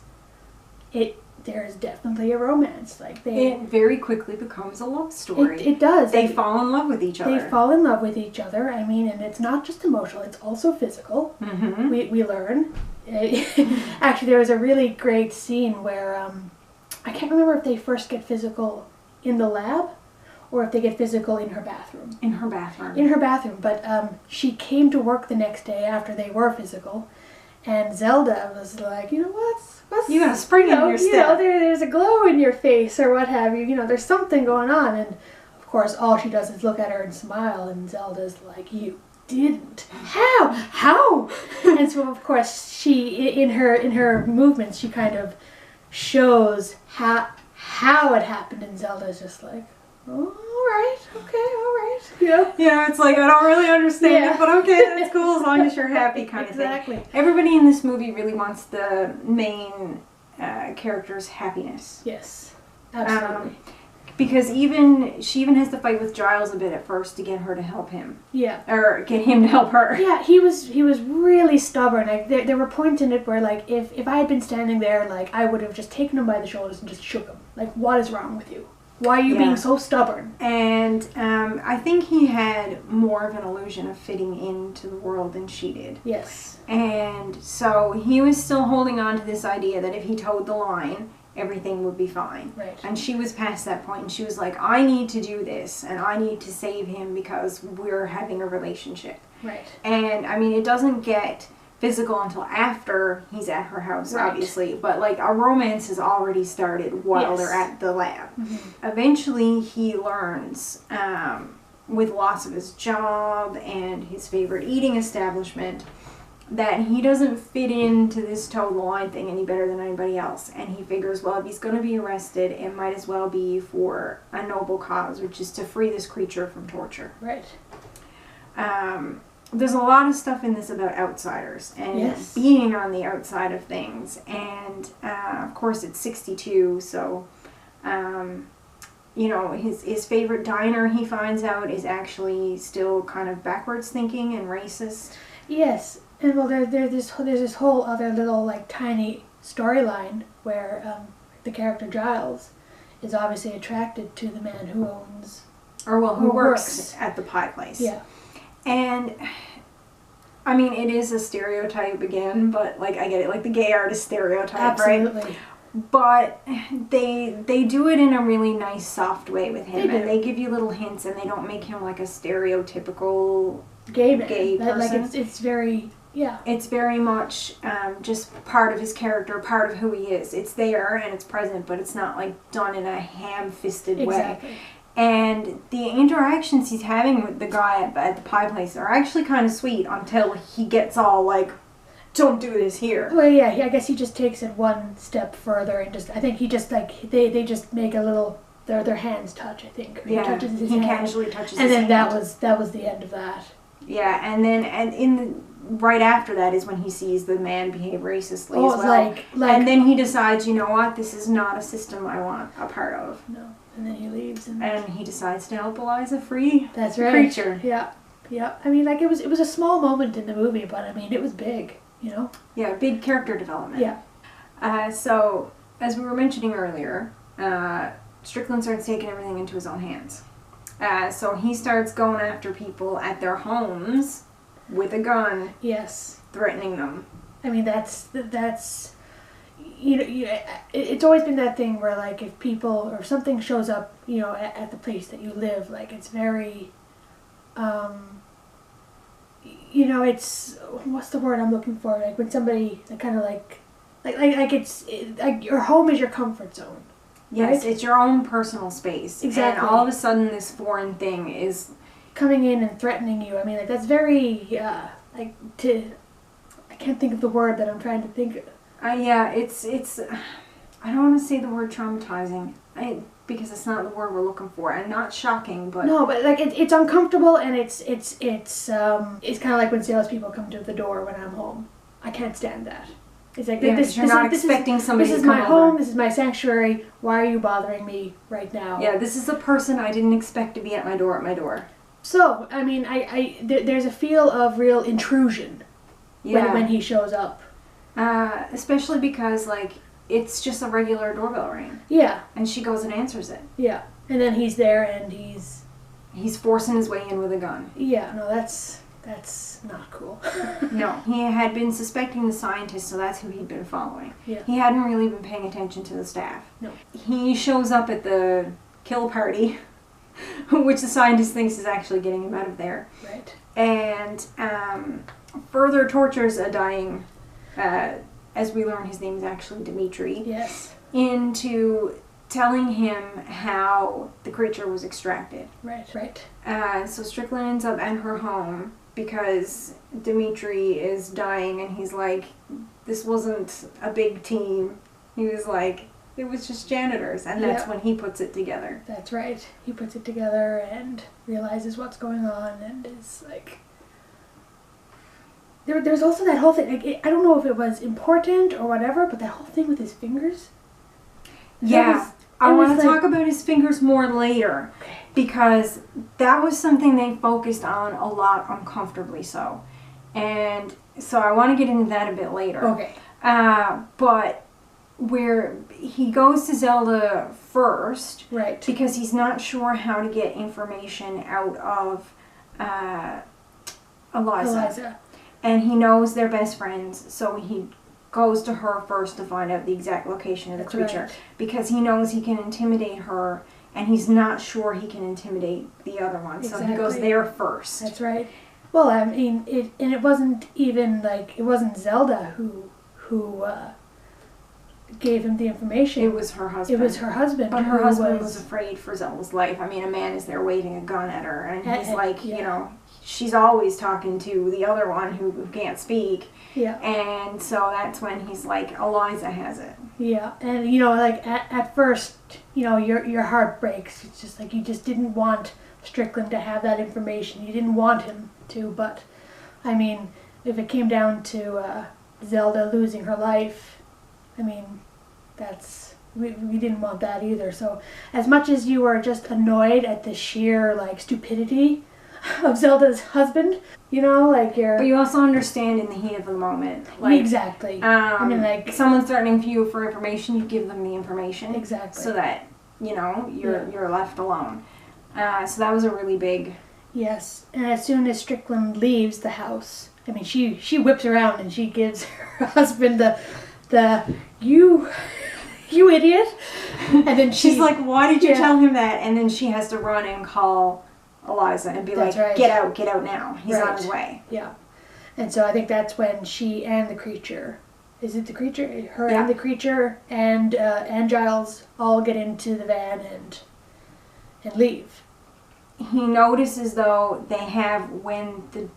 there is definitely a romance. Like It very quickly becomes a love story. it does. They fall in love with each other. They fall in love with each other. I mean, and it's not just emotional; it's also physical. Mm-hmm. We learn. Actually, there was a really great scene where I can't remember if they first get physical in the lab or if they get physical in her bathroom. In her bathroom. In her bathroom, but she came to work the next day after they were physical, and Zelda was like, what's You got a spring in your step. there's a glow in your face or what have you. There's something going on, and of course, all she does is look at her and smile, and Zelda's like, you didn't. How? And so, of course, she in her movements, she kind of shows how it happened, and Zelda's just like, oh, all right. Yeah, it's like, I don't really understand Yeah. it, but okay, that's cool as long as you're happy kind of Exactly. thing. Everybody in this movie really wants the main character's happiness. Yes, absolutely. Because she even has to fight with Giles a bit at first to get her to help him. Yeah. Or get him to help her. Yeah, he was really stubborn. Like there were points in it where, like, if I had been standing there, like, I would have just taken him by the shoulders and just shook him. Like, what is wrong with you? Why are you being so stubborn? And I think he had more of an illusion of fitting into the world than she did. Yes. And so he was still holding on to this idea that if he towed the line, everything would be fine. Right. And she was past that point, and she was like, I need to do this, and I need to save him because we're having a relationship. Right. And, I mean, it doesn't get physical until after he's at her house, Right. obviously. But, like, a romance has already started while Yes. they're at the lab. Mm-hmm. Eventually, he learns, with loss of his job and his favorite eating establishment, that he doesn't fit into this toe the line thing any better than anybody else. And he figures, well, if he's going to be arrested, it might as well be for a noble cause, which is to free this creature from torture. Right. There's a lot of stuff in this about outsiders and Yes. being on the outside of things. And, of course, it's 62, so, his favorite diner, he finds out, is actually still kind of backwards thinking and racist. Yes. And well, there's this whole other little, like, tiny storyline where the character Giles is obviously attracted to the man who owns. Or, well, who Who works works. at the pie place. Yeah. And, I mean, it is a stereotype again, but, like, I get it. Like, the gay artist stereotype, right? Absolutely. But they do it in a really nice, soft way with him. They do. And they give you little hints, and they don't make him, like, a stereotypical Gay man. gay person. Like, it's very, yeah. It's very much just part of his character, part of who he is. It's there, and it's present, but it's not, like, done in a ham-fisted way. Exactly. And the interactions he's having with the guy at the pie place are actually kind of sweet until he gets all like, don't do this here. Well, yeah, I guess he just takes it one step further and I think he just, like, they just make a little, their hands touch, I think. Or Yeah, he touches his he hand. casually touches And his then hand. that was the end of that. Yeah, and then right after that is when he sees the man behave racistly Oh, as well. like and then he decides, you know what, this is not a system I want a part of. no. And then he leaves and And he decides to help Eliza free that's the right. creature. Yeah. Yeah. I mean, like, it was a small moment in the movie, but I mean, it was big, Yeah, big character development. Yeah. So, as we were mentioning earlier, Strickland starts taking everything into his own hands. So he starts going after people at their homes with a gun, Yes. threatening them. I mean, that's it's always been that thing where, like, if people or something shows up, at the place that you live, like, it's very, it's, what's the word I'm looking for? Like, when somebody, like, kind of like it's, like, your home is your comfort zone. Yes, right? it's your own personal space. Exactly. And all of a sudden this foreign thing is... coming in and threatening you. I mean, like, that's very, I can't think of the word that I'm trying to think of. Yeah, it's, I don't want to say the word traumatizing, because it's not the word we're looking for, and not shocking, but... No, but, like, it's uncomfortable, and it's kind of like when salespeople come to the door when I'm home. I can't stand that. It's like, you're not expecting somebody to come This is my home, over. this is my sanctuary, why are you bothering me right now? Yeah, this is a person I didn't expect to be at my door. So, I mean, there's a feel of real intrusion Yeah. when he shows up. Especially because, like, it's just a regular doorbell ring. Yeah, And she goes and answers it. yeah. And then he's there and he's... He's forcing his way in with a gun. Yeah, no, that's not cool. No, he had been suspecting the scientist, so that's who he'd been following. Yeah. He hadn't really been paying attention to the staff. No. He shows up at the kill party, which the scientist thinks is actually getting him out of there. Right. And further tortures a dying, as we learn his name is actually Dimitri, Yes. into telling him how the creature was extracted. Right, right. So Strickland ends up at her home because Dimitri is dying, and he's like, this wasn't a big team. He was like, it was just janitors, and that's Yeah. when he puts it together. That's right. He puts it together and realizes what's going on and is like... There's also that whole thing, like, I don't know if it was important or whatever, but that whole thing with his fingers. Yeah, I it was want to like- talk about his fingers more later, Okay. because that was something they focused on a lot, uncomfortably so. And so I want to get into that a bit later. Okay. But where he goes to Zelda first, Right. because he's not sure how to get information out of Eliza. And he knows they're best friends, so he goes to her first to find out the exact location of the That's creature. right. Because he knows he can intimidate her, and he's not sure he can intimidate the other one. So he goes Exactly. there first. That's right. Well, I mean, it wasn't even like, it wasn't Zelda who gave him the information. It was her husband. It was her husband. But her who husband was afraid for Zelda's life. I mean, a man is there waving a gun at her, and he's like, yeah. you know, she's always talking to the other one who can't speak. Yeah. And so that's when he's like, Eliza has it. Yeah, and you know, like at first, you know, your heart breaks. It's just like you just didn't want Strickland to have that information. You didn't want him to, but I mean, if it came down to Zelda losing her life, I mean, we didn't want that either. So as much as you were just annoyed at the sheer like stupidity of Zelda's husband, you know, like you're... But you also understand in the heat of the moment. Like, exactly. I mean, like... someone's threatening you for information, you give them the information. Exactly. So that, you know, you're left alone. So that was a really big... Yes, and as soon as Strickland leaves the house, I mean, she whips around and she gives her husband the you idiot, and then She's like, why did you Yeah. tell him that? And then she has to run and call Eliza and be That's like, right. get out now. He's on his way. Yeah, and so I think that's when she and the creature, is it the creature? Her Yeah. and the creature and Giles all get into the van and leave. He notices, though, they have, when the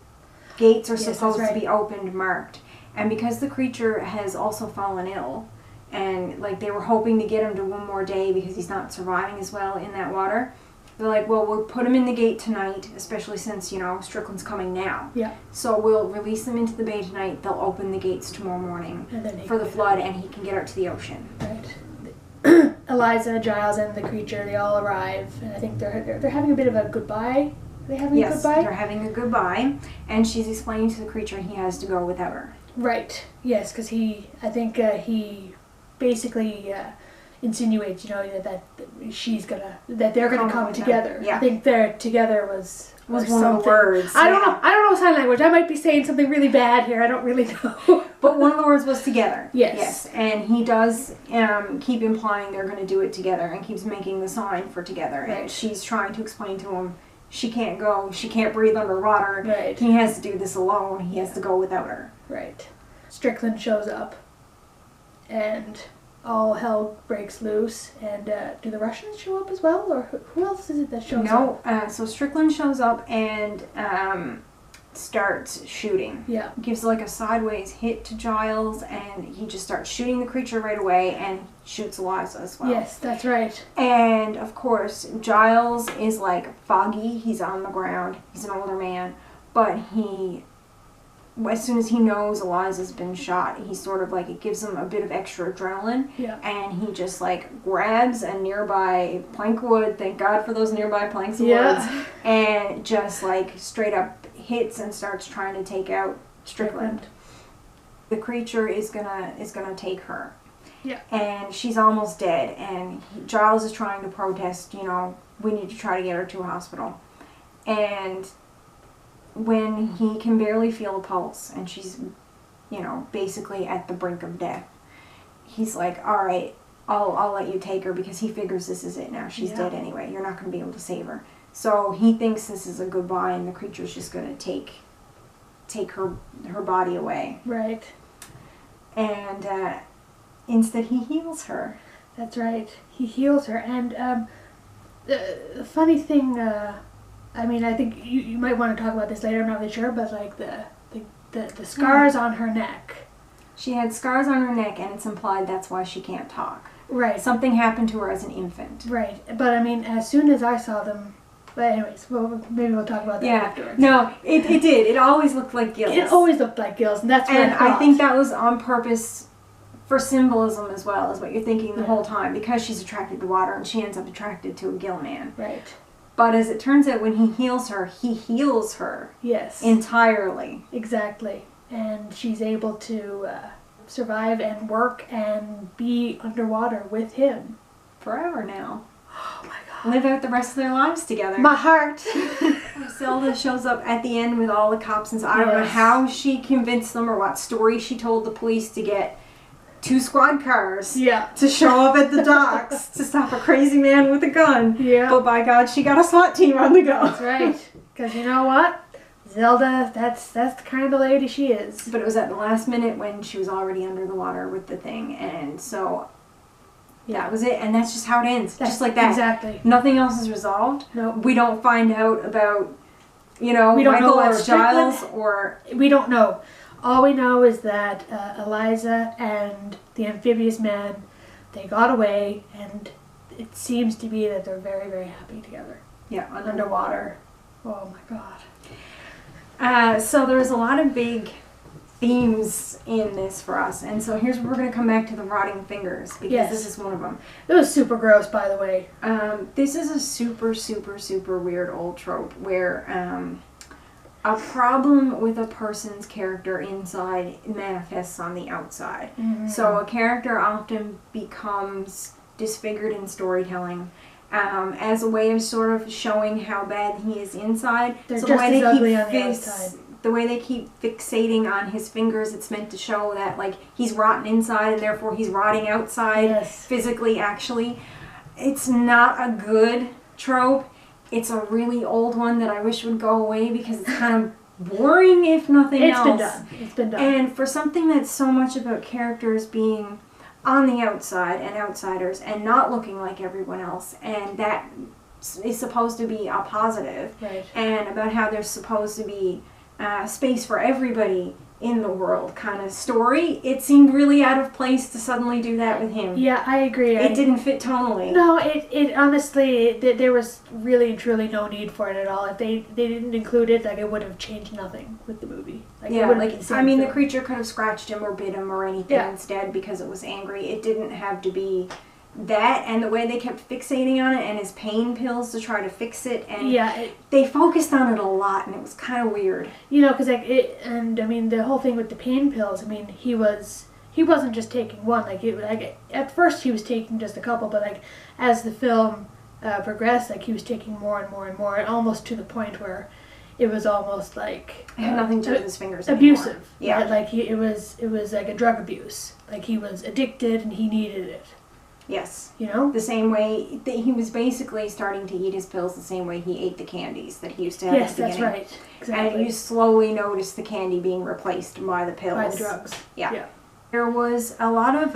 gates are Yes, that's supposed to right. be opened, marked. And because the creature has also fallen ill, and like they were hoping to get him to one more day because he's not surviving as well in that water, they're like, well, we'll put him in the gate tonight, especially since, you know, Strickland's coming now. Yeah, So we'll release them into the bay tonight. They'll open the gates tomorrow morning and then he for the can- flood, and he can get out to the ocean. Right. Eliza, Giles, and the creature, they all arrive, and I think they're having a bit of a goodbye. Are they having a Yes, goodbye? they're having a goodbye, and she's explaining to the creature he has to go without her. Right. Yes, because he basically insinuates, you know, that they're gonna Come come with them. together. Yeah. I think their together was Was or one of the something. words. I don't yeah. know. I don't know sign language. I might be saying something really bad here. I don't really know. But one of the words was together. Yes. Yes. And he does keep implying they're going to do it together and keeps making the sign for together. Right. And she's trying to explain to him she can't go, she can't breathe underwater. Right. He has to do this alone. He has to go without her. Right. Strickland shows up, and all hell breaks loose. And do the Russians show up as well, or who else is it that shows up? No, so Strickland shows up and starts shooting. Yeah. Gives like a sideways hit to Giles, and he just starts shooting the creature right away and shoots Eliza as well. Yes, that's right. And of course, Giles is like foggy. He's on the ground. He's an older man, but as soon as he knows Eliza's been shot, he sort of like, it gives him a bit of extra adrenaline. Yeah. And he just like grabs a nearby plank of wood, thank God for those nearby planks of wood, and just like straight up hits and starts trying to take out Strickland. The creature is gonna take her. Yeah. And she's almost dead, and Giles is trying to protest, you know, we need to try to get her to a hospital. And when he can barely feel a pulse and she's, you know, basically at the brink of death, he's like, all right, I'll let you take her, because he figures this is it now. She's dead anyway. You're not going to be able to save her. So he thinks this is a goodbye, and the creature's just going to take her body away. Right. And instead he heals her. That's right. He heals her. And the funny thing, I mean, I think you might want to talk about this later, I'm not really sure, but like the scars on her neck. She had scars on her neck, and it's implied that's why she can't talk. Right. Something happened to her as an infant. Right. But I mean, as soon as I saw them, but anyways, maybe we'll talk about that afterwards. No, it did. It always looked like gills. It always looked like gills, and that's what And I thought. I think that was on purpose for symbolism as well, is what you're thinking the whole time, because she's attracted to water and she ends up attracted to a gill man. Right. But as it turns out, when he heals her Yes. entirely. Exactly. And she's able to survive and work and be underwater with him. Forever now. Oh my God. Live out the rest of their lives together. My heart. Zelda shows up at the end with all the cops, and so I don't know how she convinced them or what story she told the police to get 2 squad cars to show up at the docks to stop a crazy man with a gun. Yeah. But by God, she got a SWAT team on the go. That's right. Because you know what? Zelda, that's the kind of lady she is. But it was at the last minute when she was already under the water with the thing, and so that was it, and that's just how it ends. Just like that. Exactly. Nothing else is resolved. Nope. We don't find out about, you know, we don't Michael know or Giles or... We don't know. All we know is that Eliza and the amphibious man, they got away, and it seems to be that they're very, very happy together. Yeah, underwater. Oh my God. So there's a lot of big themes in this for us, and so here's where we're going to come back to the rotting fingers, because this is one of them. It was super gross, by the way. This is a super, super, super weird old trope where a problem with a person's character inside manifests on the outside. Mm-hmm. So a character often becomes disfigured in storytelling as a way of sort of showing how bad he is inside. They're so just as ugly on the outside. The way they keep fixating on his fingers, it's meant to show that like he's rotten inside and therefore he's rotting outside physically, actually. It's not a good trope. It's a really old one that I wish would go away because it's kind of boring, if nothing else. It's been done. And for something that's so much about characters being on the outside and outsiders and not looking like everyone else, and that is supposed to be a positive, and about how there's supposed to be space for everybody in the world kind of story, it seemed really out of place to suddenly do that with him. Yeah, I agree. It didn't fit tonally. No, it honestly, there was really and truly no need for it at all. If they didn't include it, like, it would have changed nothing with the movie. Like, yeah, like, I mean, film. the creature could have scratched him or bit him or anything instead because it was angry. It didn't have to be that, and the way they kept fixating on it and his pain pills to try to fix it, and they focused on it a lot, and it was kind of weird. You know, because and I mean, the whole thing with the pain pills, I mean, he wasn't just taking one. Like at first he was taking just a couple, but like as the film progressed, like he was taking more and more and more, almost to the point where it was almost like it had nothing to do with his fingers abusive. Anymore. Yeah, right? Like it was like a drug abuse. Like he was addicted and he needed it. Yes. You know? The same way that he was basically starting to eat his pills the same way he ate the candies that he used to have at the beginning. Yes, that's right. Exactly. And you slowly notice the candy being replaced by the pills. By the drugs. Yeah. There was a lot of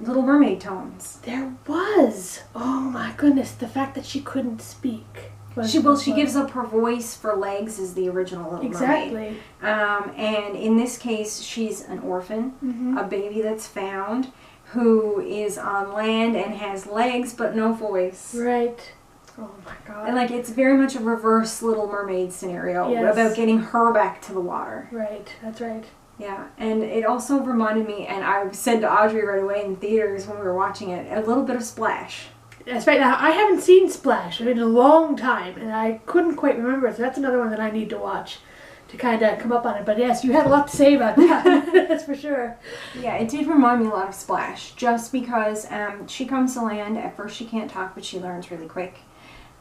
Little Mermaid tones. There was. Oh my goodness, the fact that she couldn't speak. She gives up her voice for legs as the original Little Mermaid. Exactly. And in this case, she's an orphan, a baby that's found, who is on land and has legs but no voice. Right. Oh my god. And like it's very much a reverse Little Mermaid scenario about getting her back to the water. Right, that's right. Yeah, and it also reminded me, and I said to Audrey right away in theaters when we were watching it, a little bit of Splash. That's right. Now, I haven't seen Splash in a long time, and I couldn't quite remember it, so that's another one that I need to watch to kind of come up on it. But yes, you had a lot to say about that, that's for sure. Yeah, it did remind me a lot of Splash, just because she comes to land. At first she can't talk, but she learns really quick.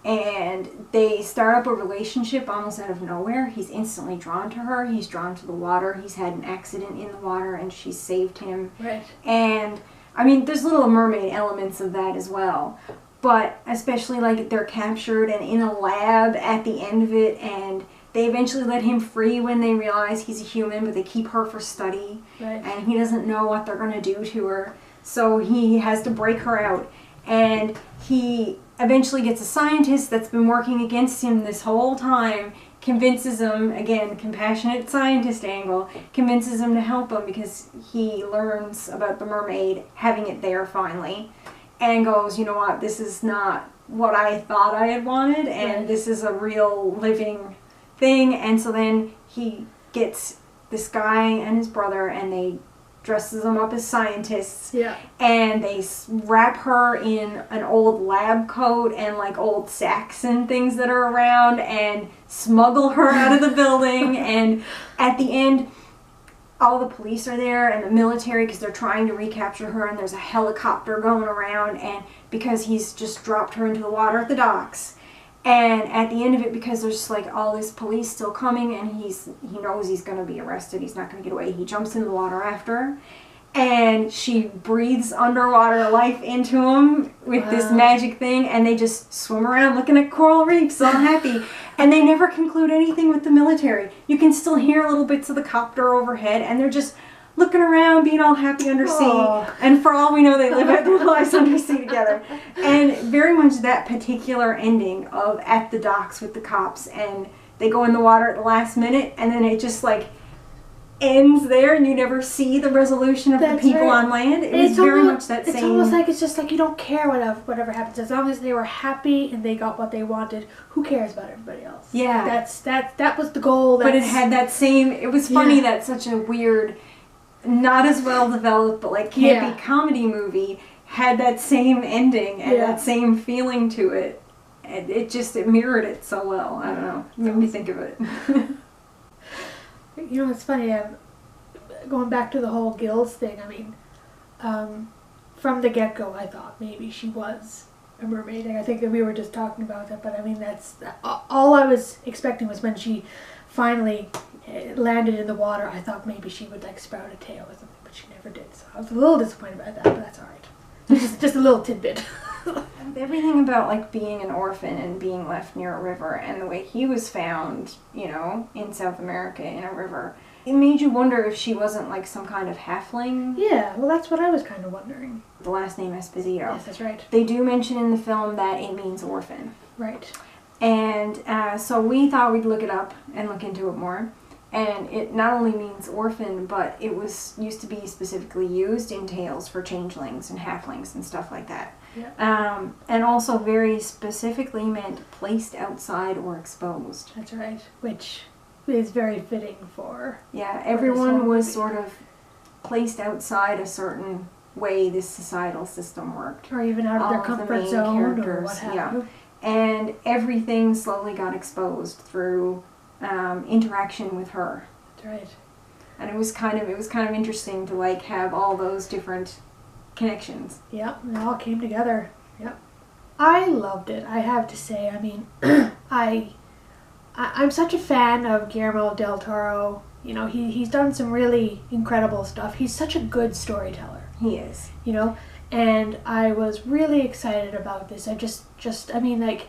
And they start up a relationship almost out of nowhere. He's instantly drawn to her. He's drawn to the water. He's had an accident in the water, and she saved him. Right. And, I mean, there's Little Mermaid elements of that as well. But especially, like, they're captured and in a lab at the end of it, and they eventually let him free when they realize he's a human, but they keep her for study. Right. And he doesn't know what they're going to do to her. So he has to break her out. And he eventually gets a scientist that's been working against him this whole time, convinces him, again, compassionate scientist angle, convinces him to help him because he learns about the mermaid, having it there finally, and goes, you know what, this is not what I thought I had wanted, and this is a real living thing. And so then he gets this guy and his brother, and they dresses them up as scientists, and they wrap her in an old lab coat and like old sacks and things that are around and smuggle her out of the building. And at the end, all the police are there and the military because they're trying to recapture her, and there's a helicopter going around, and because he's just dropped her into the water at the docks. And at the end of it, because there's like all this police still coming, and he knows he's going to be arrested, he's not going to get away, he jumps into the water after her, and she breathes underwater life into him with this magic thing, and they just swim around looking at coral reefs all happy. And they never conclude anything with the military. You can still hear little bits of the copter overhead, and they're just looking around, being all happy undersea. And for all we know, they live out their lives undersea together. And very much that particular ending of at the docks with the cops, and they go in the water at the last minute, and then it just like ends there, and you never see the resolution of the people on land. It was very much that same. It's almost like it's just like you don't care whatever happens, as long as they were happy and they got what they wanted. Who cares about everybody else? Yeah, that was the goal. But it had that same. It was funny that such a weird, not as well developed, but like campy comedy movie had that same ending and that same feeling to it. And it mirrored it so well. I don't know. It made me think of it. You know, it's funny, going back to the whole gills thing, I mean, from the get-go, I thought maybe she was a mermaid. I think that we were just talking about that, but I mean, that's all I was expecting was when she finally landed in the water, I thought maybe she would like sprout a tail or something, but she never did, so I was a little disappointed about that, but that's alright. Just a little tidbit. Everything about like being an orphan and being left near a river, and the way he was found, you know, in South America in a river, it made you wonder if she wasn't like some kind of halfling. Yeah, well, that's what I was kind of wondering. The last name Esposito. Yes, that's right. They do mention in the film that it means orphan. Right. And so we thought we'd look it up and look into it more. And it not only means orphan, but it was used to be specifically used in tales for changelings and halflings and stuff like that. Yeah. And also very specifically meant placed outside or exposed. That's right. Which is very fitting for... Yeah, everyone was sort of placed outside a certain way this societal system worked. Or even out of their comfort zone or what have you. And everything slowly got exposed through interaction with her. That's right. And it was kind of interesting to like have all those different connections. Yep, it all came together. Yep. I loved it, I have to say. I mean, I'm such a fan of Guillermo del Toro. You know, he's done some really incredible stuff. He's such a good storyteller. He is. You know, and I was really excited about this. I mean, like,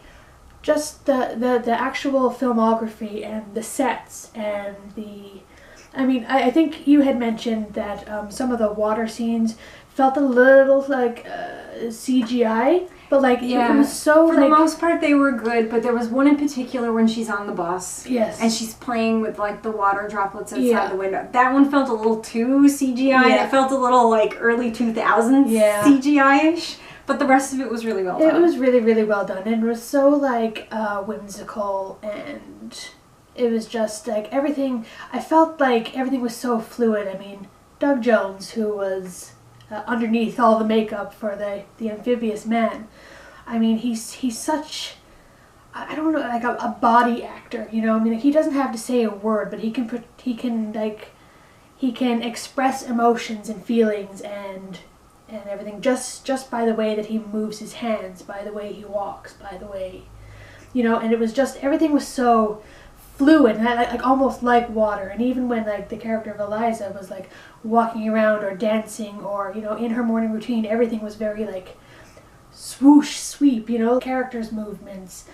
just the actual filmography and the sets and the I mean, I think you had mentioned that some of the water scenes felt a little like CGI, but like it was so for the most part they were good, but there was one in particular when she's on the bus. Yes. And she's playing with like the water droplets outside the window. That one felt a little too CGI. And it felt a little like early 2000s CGI-ish. But the rest of it was really well done. It was really, really well done. And it was so like whimsical, and it was just like everything. I felt like everything was so fluid. I mean, Doug Jones, who was underneath all the makeup for the amphibious man, I mean, he's such, I don't know, like a body actor, you know. I mean, he doesn't have to say a word, but he can express emotions and feelings and everything just by the way that he moves his hands, by the way he walks, by the way, you know. And it was just, everything was so fluid and like almost like water. And even when like the character of Eliza was like walking around or dancing or, you know, in her morning routine, everything was very like swoosh, sweep, you know, characters' movements,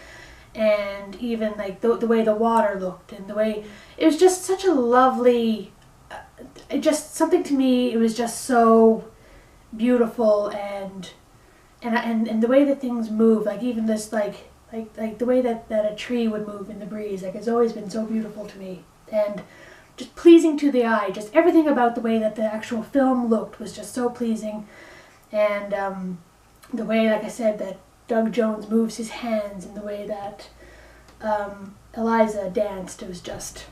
and even like the way the water looked, and the way it was just such a lovely, it just something to me. It was just so beautiful, and the way that things move, like even this like the way that a tree would move in the breeze, like it's always been so beautiful to me, and just pleasing to the eye. Just everything about the way that the actual film looked was just so pleasing, and the way, like I said, that Doug Jones moves his hands, and the way that Eliza danced, it was just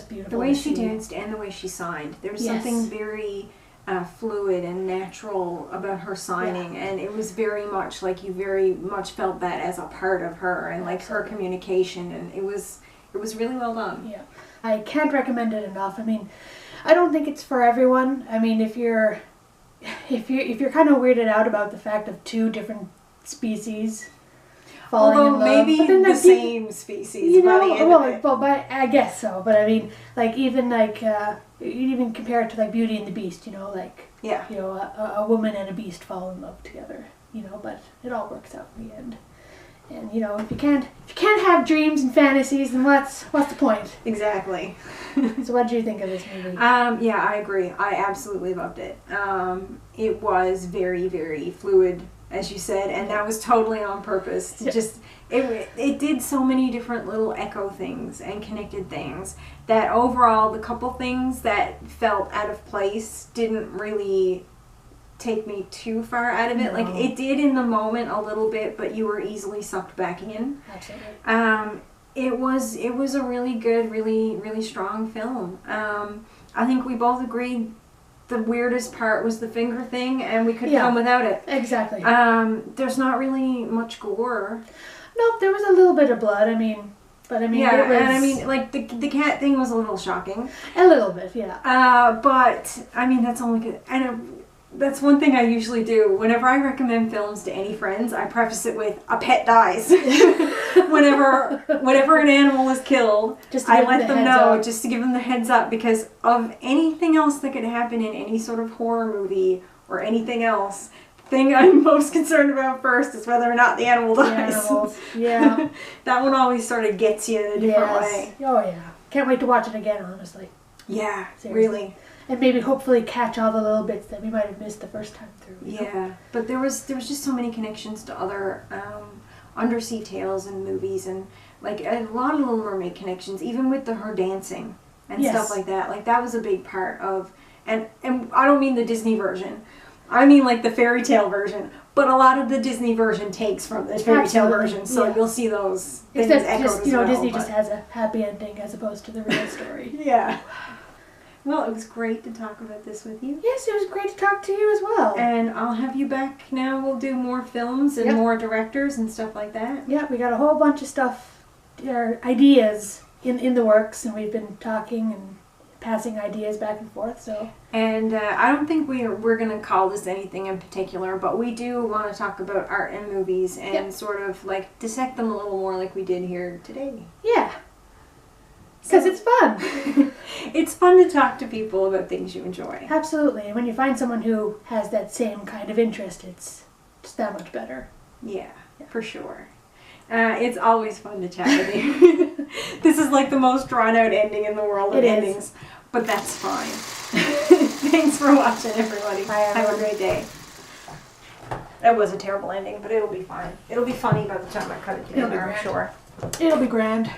beautiful. The way she danced and the way she signed, there was something very fluid and natural about her signing, and it was very much like you very much felt that as a part of her, and like her communication, and it was really well done. Yeah, I can't recommend it enough. I mean, I don't think it's for everyone. I mean, if you're kind of weirded out about the fact of two different species falling in love, maybe but then, the like, same species, you know, by the end of it. well, but I guess so. But I mean, like even like you even compare it to like Beauty and the Beast, you know, like you know, a woman and a beast fall in love together, you know, but it all works out in the end. And you know, if you can't have dreams and fantasies, then what's the point? Exactly. So what did you think of this movie? Yeah, I agree. I absolutely loved it. It was very, very fluid, as you said, and that was totally on purpose. To just it did so many different little echo things and connected things that overall the couple things that felt out of place didn't really take me too far out of it. Like it did in the moment a little bit, but you were easily sucked back in. Absolutely. It was a really good, really, really strong film. I think we both agreed the weirdest part was the finger thing, and we could come without it. Exactly. There's not really much gore. Nope, there was a little bit of blood. I mean, it was... and I mean, like the cat thing was a little shocking. A little bit, yeah. But I mean, that's only good. And that's one thing I usually do. Whenever I recommend films to any friends, I preface it with, a pet dies. Whenever an animal is killed, I let them know, just to give them the heads up, because of anything else that could happen in any sort of horror movie or anything else, the thing I'm most concerned about first is whether or not the animal dies. Yeah. That one always sort of gets you in a different way. Oh yeah. Can't wait to watch it again, honestly. Yeah, seriously. Really. And maybe hopefully catch all the little bits that we might have missed the first time through. Yeah, but there was just so many connections to other undersea tales and movies, and like a lot of Little Mermaid connections, even with her dancing and stuff like that. Like that was a big part of, and I don't mean the Disney version, I mean like the fairy tale version. But a lot of the Disney version takes from the fairy tale version, so you'll see those things echoed just, as well. Disney just has a happy ending as opposed to the real story. Yeah. Well, it was great to talk about this with you. Yes, it was great to talk to you as well. And I'll have you back now. We'll do more films and more directors and stuff like that. Yeah, we got a whole bunch of stuff, ideas in the works, and we've been talking and passing ideas back and forth. So. And I don't think we're going to call this anything in particular, but we do want to talk about art and movies and sort of like dissect them a little more like we did here today. Yeah. Because it's fun. It's fun to talk to people about things you enjoy. Absolutely. And when you find someone who has that same kind of interest, it's just that much better. Yeah, for sure. It's always fun to chat with you. This is like the most drawn out ending in the world of endings. But that's fine. Thanks for watching, everybody. Bye, Have a everyone. great day. That was a terrible ending, but it'll be fine. It'll be funny by the time I cut it It'll be together, I'm grand. sure. It'll be grand.